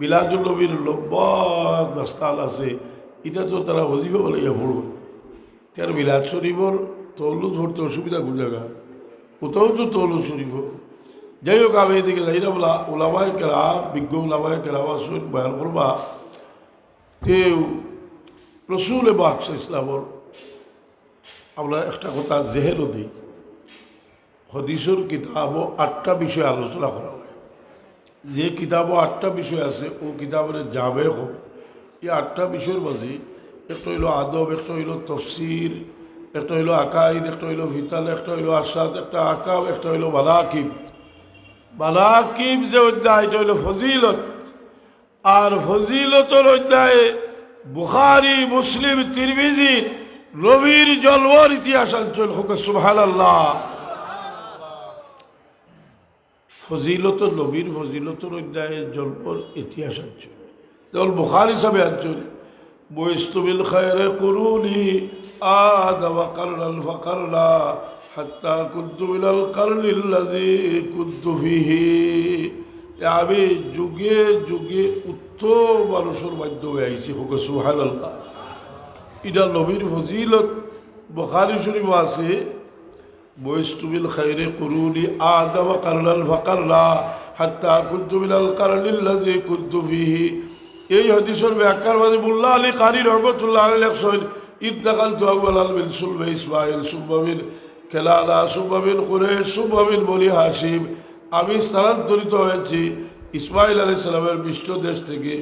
বিলাদুল নবীর লম্বা দাস্তান আছে, এটা তো তারা ওজিফা বলে পড়ব। তার বিলাদ শরীফর তৌলুদ পড়তে অসুবিধা কোন জায়গা, কোথাও তো তৌলুদ শরীফ। যাই হোক, আমি এদিকে যাইরা বলা ওলামায় কেরা, বিজ্ঞ ওলামায় কেরা আসুন বয়ান করবা। কেউ রসুল পাক ইসলামর আমরা একটা কথা জেহেলও দিই, হদিসের কিতাবও 8টা বিষয় আলোচনা করা হয়। যে কিতাবও 8টা বিষয় আছে, ও কিতাবের যাবে হোক এই 8টা বিষয়ের মাঝে একটা হইল আদব, একটা হইল তফসির, একটা হইল আকাইদ, একটা হইল ভিতাল, একটা হইল আসাদ, একটা আকাব, একটা হইল মানাকিব। মানাকিব যে অধ্যায় এটা হইল ফজিলত, আর ফজিলতর অধ্যায়ে বুখারী, মুসলিম, তিরমিজি নবীর জন্মের ইতিহাস আনছেন। হোক সুবহানাল্লাহ। ফজিলত নবীর ফজিলতর অধ্যায়ে জন্মের ইতিহাস আনছেন। যেমন বুখারী হিসাবে আনছেন বইস্তুবিল খায়রে কুরুনি আদম কারনাল ফাকারনা হাত্তা কুনতু মিনাল কারনিল্লাযী কুনতু ফীহি। আমি যুগে যুগে উত্তম মানুষের মাধ্যমে আইছি। হোক সুবহানাল্লাহ। এটা নবীর ফজিলত। বুখারী শরীফ আছে বইস্তুবিল খায়রে কুরুনি আদম কারনাল ফাকারনা হাত্তা কুনতু মিনাল কারনিল্লাযী কুনতু ফীহি। এই হাদিসের ব্যাখ্যার মাঝে মোল্লা আলী কারি রহমতুল্লাহ আলাইহি লেখছেন ইদখালতু আউয়ালাল মিন সুলবে ইসমাঈল সুম্মা মিন কেলালা সুম্মা মিন কুরাইশ সুম্মা মিন বনি হাশিম। আমি স্থানান্তরিত হয়েছি ইসমাঈল আলাইহিস সালামের মিষ্ট দেশ থেকে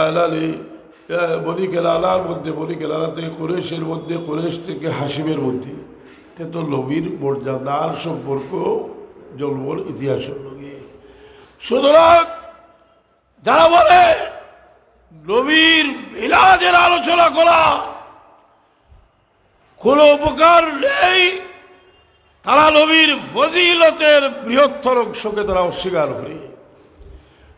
আলালি বনি কেলালার মধ্যে, বনি কেলালা থেকে কুরাইশের মধ্যে, কুরাইশ থেকে হাশিমের মধ্যে। তে তো নবীর মর্যাদার সম্পর্ক জন্মের ইতিহাসের লগে। সুতরাং যারা বলে নবীর মিলাদের আলোচনা করা কোনো উপকার নেই, তারা নবীর ফজিলতের বৃহত্তর অংশকে তারা অস্বীকার করে।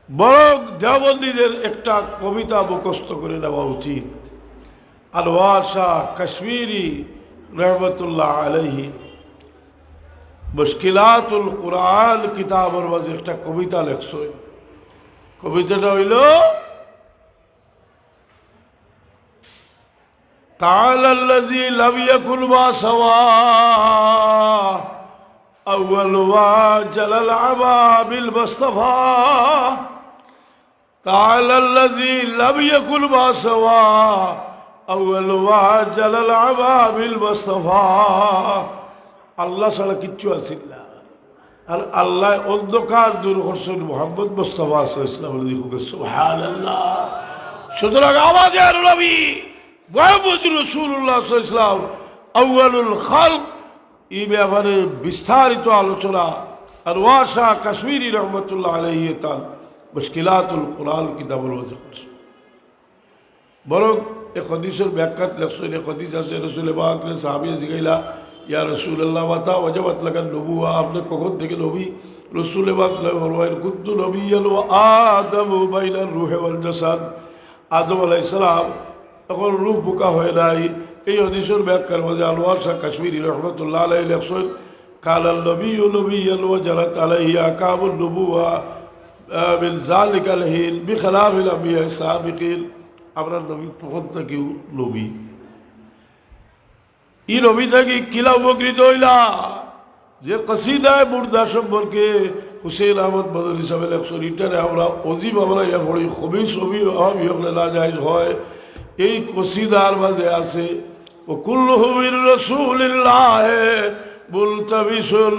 বরং দেওবন্দীদের একটা কবিতা মুখস্থ করে নেওয়া উচিত। আনোয়ার শাহ কাশ্মীরি রহমতুল্লাহ আলাইহি মুশকিলাতুল কুরআন কিতাবের মাঝে একটা কবিতা লেখছেন। কবিতাটা হইল تعالى الذي لم يكن ما سوى أول واجل العبا بالمصطفى تعالى الذي لم يكن ما سوى أول واجل العبا بالمصطفى। আল্লাহ ছাড়া কিচ্ছু আছে না, আর আল্লাহ অন্ধকার দূর করছেন মুহাম্মদ মুস্তাফা সাল্লাল্লাহু আলাইহি ওয়াসাল্লাম। সুবহানাল্লাহ। সুতরাং আমাদের নবী মুহাম্মদ রাসূলুল্লাহ সাল্লাল্লাহু আলাইহি ওয়াসাল্লাম আউয়ালুল খালক, এই ব্যাপারে বিস্তারিত আলোচনা আনোয়ার শাহ কাশ্মীরি রহমতুল্লাহ আলাইহি তার মুশকিলাতুল কুরআন কিতাবের মাঝে করছে। বরং এই হাদিসের ব্যাখ্যা লেখছেন। এই হাদিস আছে রাসূল পাক নে সাহাবী জিগাইলা ইয়া রাসূলুল্লাহ মাতা ওয়াজাবাত লাকান নবুওয়া, আপনি কখন থেকে নবী? রাসূল পাক ফরমায়েন কুনতু নবিয়্যান ওয়া আদামু বাইনার রূহি ওয়াল জাসাদ। আদম আলাইহিস সালাম তখন রূহ বোকা হয়ে নাই। এই হাদিসের ব্যাখ্যার মাঝে আনোয়ার শাহ কাশ্মীরি রহমতুল্লাহ আলাইহি লেখছেন কালান নবিয়্যু নবিয়্যান ওয়া জারাত আলাইহি আকামুন নবুওয়া মিন যালিকাল হিন বিখিলাফিল আম্বিয়া সাবিকিন। আমরা নবী তখন থেকেও নবী। এই নবী থেকে কিলা উপকৃত হইলা যে কসিদায় মুর্দা সম্পর্কে হুসেন আহমদ বদরি সাহেব লেখছেন, ইটারে আমরা অজিব আমরা ইয়া পড়ি খুবই ছবি হলে না জায়েজ হয়। এই কসিদার মাঝে আছে ও কুল্লুহু মির রাসূলিল্লাহ মুলতাবিসুল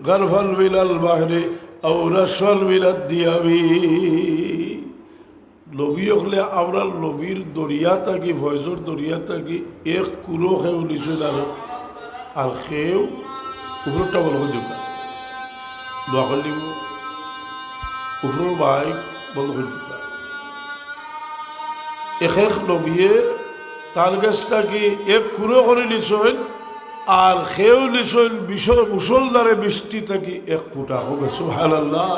গরফাল বিলাল বাহরে আও রাসফাল বিলাদ দিয়াবি লবি হলে আমরা লবির দরিয়া থাকি ফয়জর দরিয়া থাকি এক কুলো খেউ নিছিল আর খেউ উপরটা বলব যোগা দোয়া করলিব উপর বাইক বলব যোগা এক লবিয়ে তার কাছ থাকি এক কুলো করে নিছিল আর খেউ নিছিল মুসলধারে বৃষ্টি থাকি এক ফুটা হোক সুবহানাল্লাহ।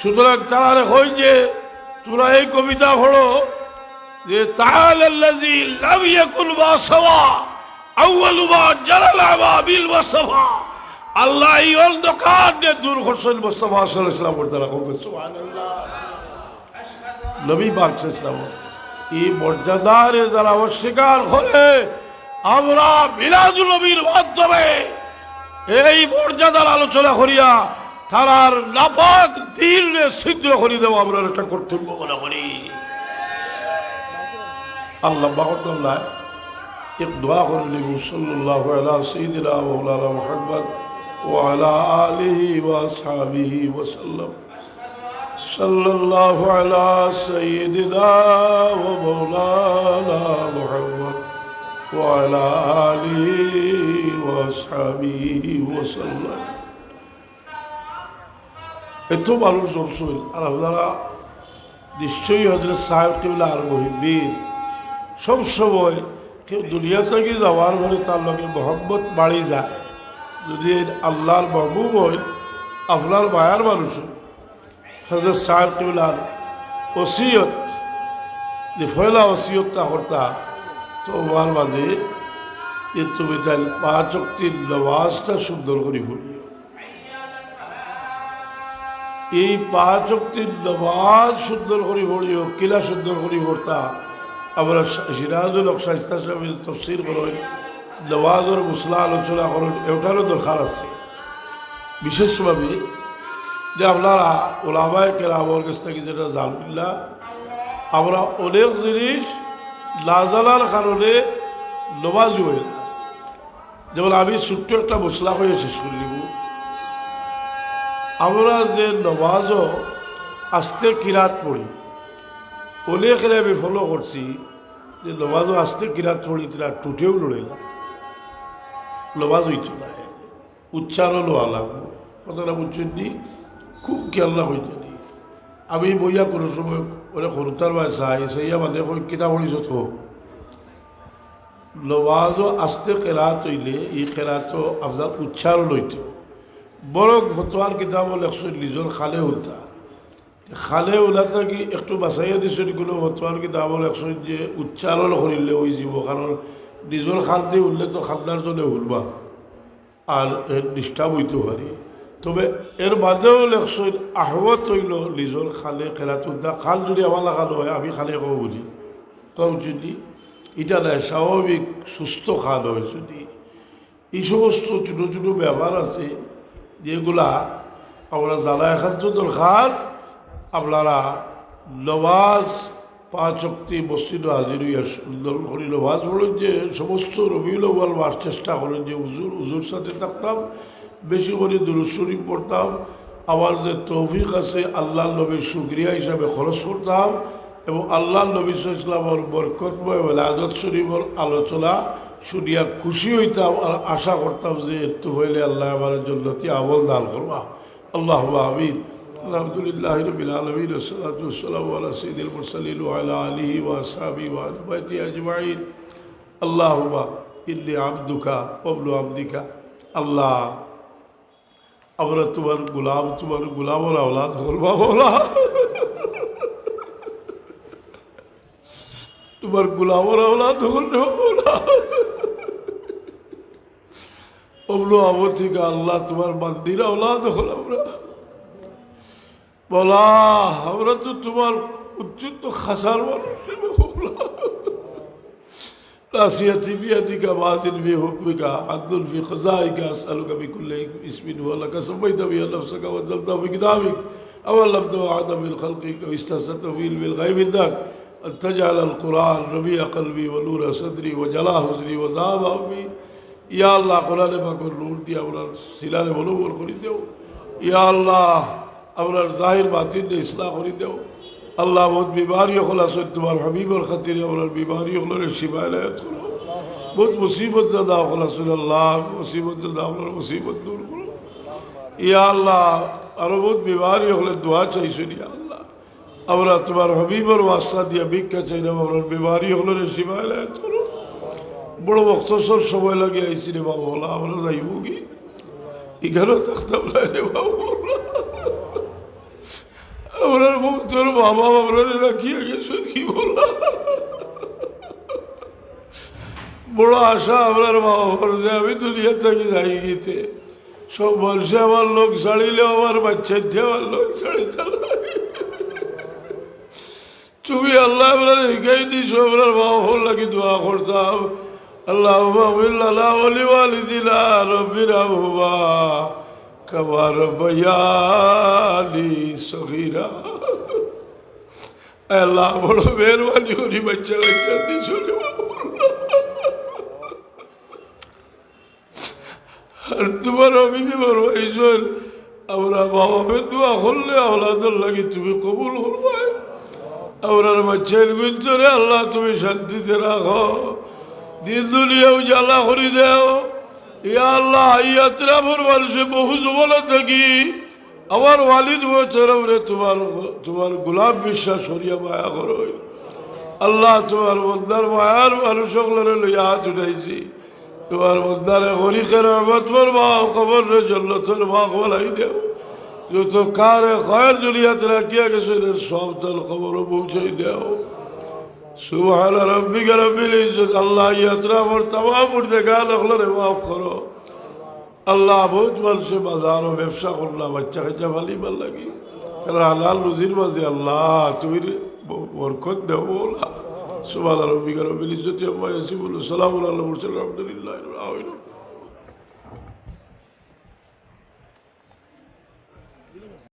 সুতরাং তারা কই যে তোরা এই কবিতা পড়ো যে তাআলাল্লাযী লাম ইয়াকুল বাসাওয়া আউয়ালু মা জালালা বিল ওয়াসফা আল্লাহ এই অন্ধকার নে দূর করছেন মুস্তাফা সাল্লাল্লাহু আলাইহি ওয়াসাল্লাম দ্বারা হোক সুবহানাল্লাহ। নবী পাক সাল্লাল্লাহু এই মর্যাদারে যারা অস্বীকার করে আমরা মিলাদুল নবীর মাধ্যমে এই মর্যাদার আলোচনা করিয়া তারার নাপাক দিলে ছিদ্র করে দেওয়া আমরা একটা কর্তব্য মনে করি। আল্লাহ বাহতুল্লাহ এক দোয়া করে নিব সাল্লাল্লাহু আলা সাইয়্যিদিনা মাওলানা মুহাম্মদ ওয়া আলা আলিহি ওয়া আসহাবিহি ওয়া সাল্লাম। সাল্লাল্লাহু আলা সাইয়্যিদিনা ওয়া মাওলানা মুহাম্মদ ওয়া আলা আলিহি ওয়া আসহাবিহি ওয়া সাল্লাম। এত মানুষ জলসইল আর আপনারা নিশ্চয়ই হজরত সাহেব কিবলা আর মহিবিন সবসময় কেউ দুনিয়া থেকে যাওয়ার পরে তার লগে মহব্বত বাড়ি যায়। যদি আল্লাহর মাহবুব হয় আপনার মায়ার মানুষ হজরত সাহেব কিবলার ওসিয়ত যে ফয়লা ওসিয়তটা করতা তো আমার মাঝে যে তুমি তাই 5 ওয়াক্তের নামাজটা সুন্দর করে পড়িও। এই 5 ওয়াক্তের নামাজ সুন্দর করে পড়িও। কিলা সুন্দর করে পড়তা আমরা সিরাজুল হক শাইস্তা সাহেব তফসির করেন নামাজের মুসলা আলোচনা করেন এটারও দরকার আছে বিশেষভাবে যে আপনারা ওলামায়ে কেরামের কাছ থেকে যেটা জানিলা আমরা অনেক জিনিস না জানার কারণে নামাজ হয় না। যেমন আমি ছোট্ট একটা মশলা হয়ে শেষ করে নিব। আমরা যে নামাজও আস্তে কিরাত পড়ি অনেকের আমি ফলো করছি যে নামাজও আস্তে কিরাত পড়ি তারা টুটেও লড়ে না নামাজ হইত না উচ্চারণ হওয়া লাগবো কথাটা বুঝছেন নি খুব খেয়াল না হয়ে জানি। আমি বইয়া কোনো সময় ওরা সৰুতাৰ বা চাই সেইয়া মানে কিতাপ পঢ়িছ তো নামাজও আস্তে কেরাত হইলে এই কেরাতও আপনার উচ্চারণ হইত বড় ফতোয়ার কিতাব লেখছেন নিজের খালে উঠা খালে ওলা থাকি একটু বাছাইয়া দিছেন কোনো ফতোয়ার কিতাব লেখছেন যে উচ্চারণ করিলে ওই যাব কারণ নিজের খাল দিয়ে উঠলে তো খাদ্যার জন্য উঠবা আর ডিস্টার্ব হইতে পারি। তবে এর বাদেও লেখছেন আহমত হইল নিজের খালে খেলাত উঠা খাল যদি আমার লাগানো হয় আমি খালে কব বুঝি তখন যদি এটা নাই স্বাভাবিক সুস্থ খাল হয় যদি এই সমস্ত ছোটো ছোটো ব্যাপার আছে যেগুলা আমরা জানা একান্ত দরকার। আপনারা নমাজ 5 ওয়াক্তে মসজিদে হাজির হইয়া সুন্দর করে নমাজ পড়েন যে সমস্ত রবিউল আউয়াল মাস চেষ্টা করেন যে হুজুর সাথে থাকতাম বেশি করে দুরূদ শরীফ পড়তাম আমার যে তৌফিক আছে আল্লাহ নবীর শুকরিয়া হিসাবে খরচ করতাম এবং আল্লাহ নবী সাল্লাল্লাহু আলাইহি ওয়াসাল্লামের বরকতময় ওলাদত শরীফের আলোচনা শুনিয়া খুশি হইতাম আর আশা করতাম যে একটু হইলে আল্লাহ আমার জন্নতি আমল দান করবা। আল্লাহুম্মা আমিন। আলহামদুলিল্লাহি রাব্বিল আলামিন ওয়াসসালাতু ওয়াসসালামু আলা সাইয়্যিদিল মুরসালিন ওয়া আলা আলিহি ওয়া আসহাবিহি ওয়া আহলি বাইতিহি আজমাইন। আল্লাহুম্মা ইন্নী আবদুকা ওয়া ইবনু আবদিকা। আল্লাহ আমরা তোমার গোলামের আওলাদ হলবা বলা তোমার গোলামের আওলাদ হল ওগুলো আমার থেকে আল্লাহ তোমার বান্দির আওলাদ হল আমরা বলা আমরা তো তোমার উচ্চত খাসার মানুষ ناصيتي بيدك ماضٍ في حكمك عدل في قضائك أسألك بكل اسم هو لك سميت به نفسك وأنزلته في كتابك أو علمته أحدا من خلقك واستأثرت به بالغيب عندك أن تجعل القرآن ربيع قلبي ونور صدري وجلاء حزني وذهاب همي ইয়া আল্লাহ কোরআনে পাকের নূর দিয়ে আমরা সিলারে বলবর করে দেও ইয়া আল্লাহ আমরা জাহির বাতিন ইসলাহ করে দেও আল্লাহ বহুত বিমারি হল আসে তোমার হাবিবর খাতিরে আমরা বিমারি হলের শিবায়ত করো বহুত মুসিবত দাদা হল আসল আল্লাহ মুসিবত দাদা আপনার মুসিবত দূর করো ইয়া আল্লাহ আরো বহুত বিমারি হলে দোয়া চাইছো ইয়া আল্লাহ আমরা তোমার হাবিবর ওয়াস্তা দিয়া ভিক্ষা চাইলাম আমরা বিমারি হলের শিবায়ত করো বড় বক্তসর সময় লাগে আইসি রে বাবা বলা আমরা যাইব কি এখানেও থাকতাম না রে বাবা বলা আমরা তোর বাবা আমরা রাখিয়ে গেছো কি বলা বড় আশা আপনার বাবার যে আমি দুনিয়া থেকে যাই গেছে সব বলছে আমার লোক ছাড়িলে আমার বাচ্চার যে আমার লোক ছাড়িতে তুমি আল্লাহ আপনার শিখাই দিস আপনার বাবা লাগি দোয়া করতাম اللهم اغفر لنا ولوالدينا رب ارحمهما كما ربياني صغيرا আল্লাহ বড় মেহরবানি করি বাচ্চা বাচ্চা দিছো রে আর তোমার অভিযোগ বড় এইজন আমরা বাবা দোয়া করলে আওলাদের লাগি তুমি কবুল করবে আমরার বাচ্চার গুঞ্জরে আল্লাহ তুমি শান্তিতে রাখো দিন দুনিয়া উজালা করে দেও ইয়া আল্লাহ ইয়াত্রা ভর মানুষে বহু জমানা থাকি আমার ওয়ালিদ বছরে তোমার গোলাপ বিশ্বাস হরিয়া মায়া করো আল্লাহ তোমার বন্দার মায়ার মানুষ সকলের লইয়া হাত উঠাইছি তোমার বন্দারে হরিকের রহমত ফরমাও কবর রে জন্নতের মাখ বলাই দেও যত কারে খয়ের দুনিয়াতে রাখিয়া গেছে সব দল খবর পৌঁছাই দেও সুবহান রাব্বিকা রব্বিল ইজ্জত আল্লাহ ইয়াত্রা মোর तमाम মুর্দেগান হলরে মাফ করো আল্লাহ বহুত মানুষে বাজার ও ব্যবসা করলা বাচ্চা কাচ্চা ভালি ভাল লাগি তারা হালাল রুজির মাঝে আল্লাহ তুমি বরকত দেও বলা সুবহান রাব্বিকা রব্বিল ইজ্জতি আম্মা ইয়াসিফুন সালামুন আলাল মুরসালিন আলহামদুলিল্লাহি রাব্বিল আলামিন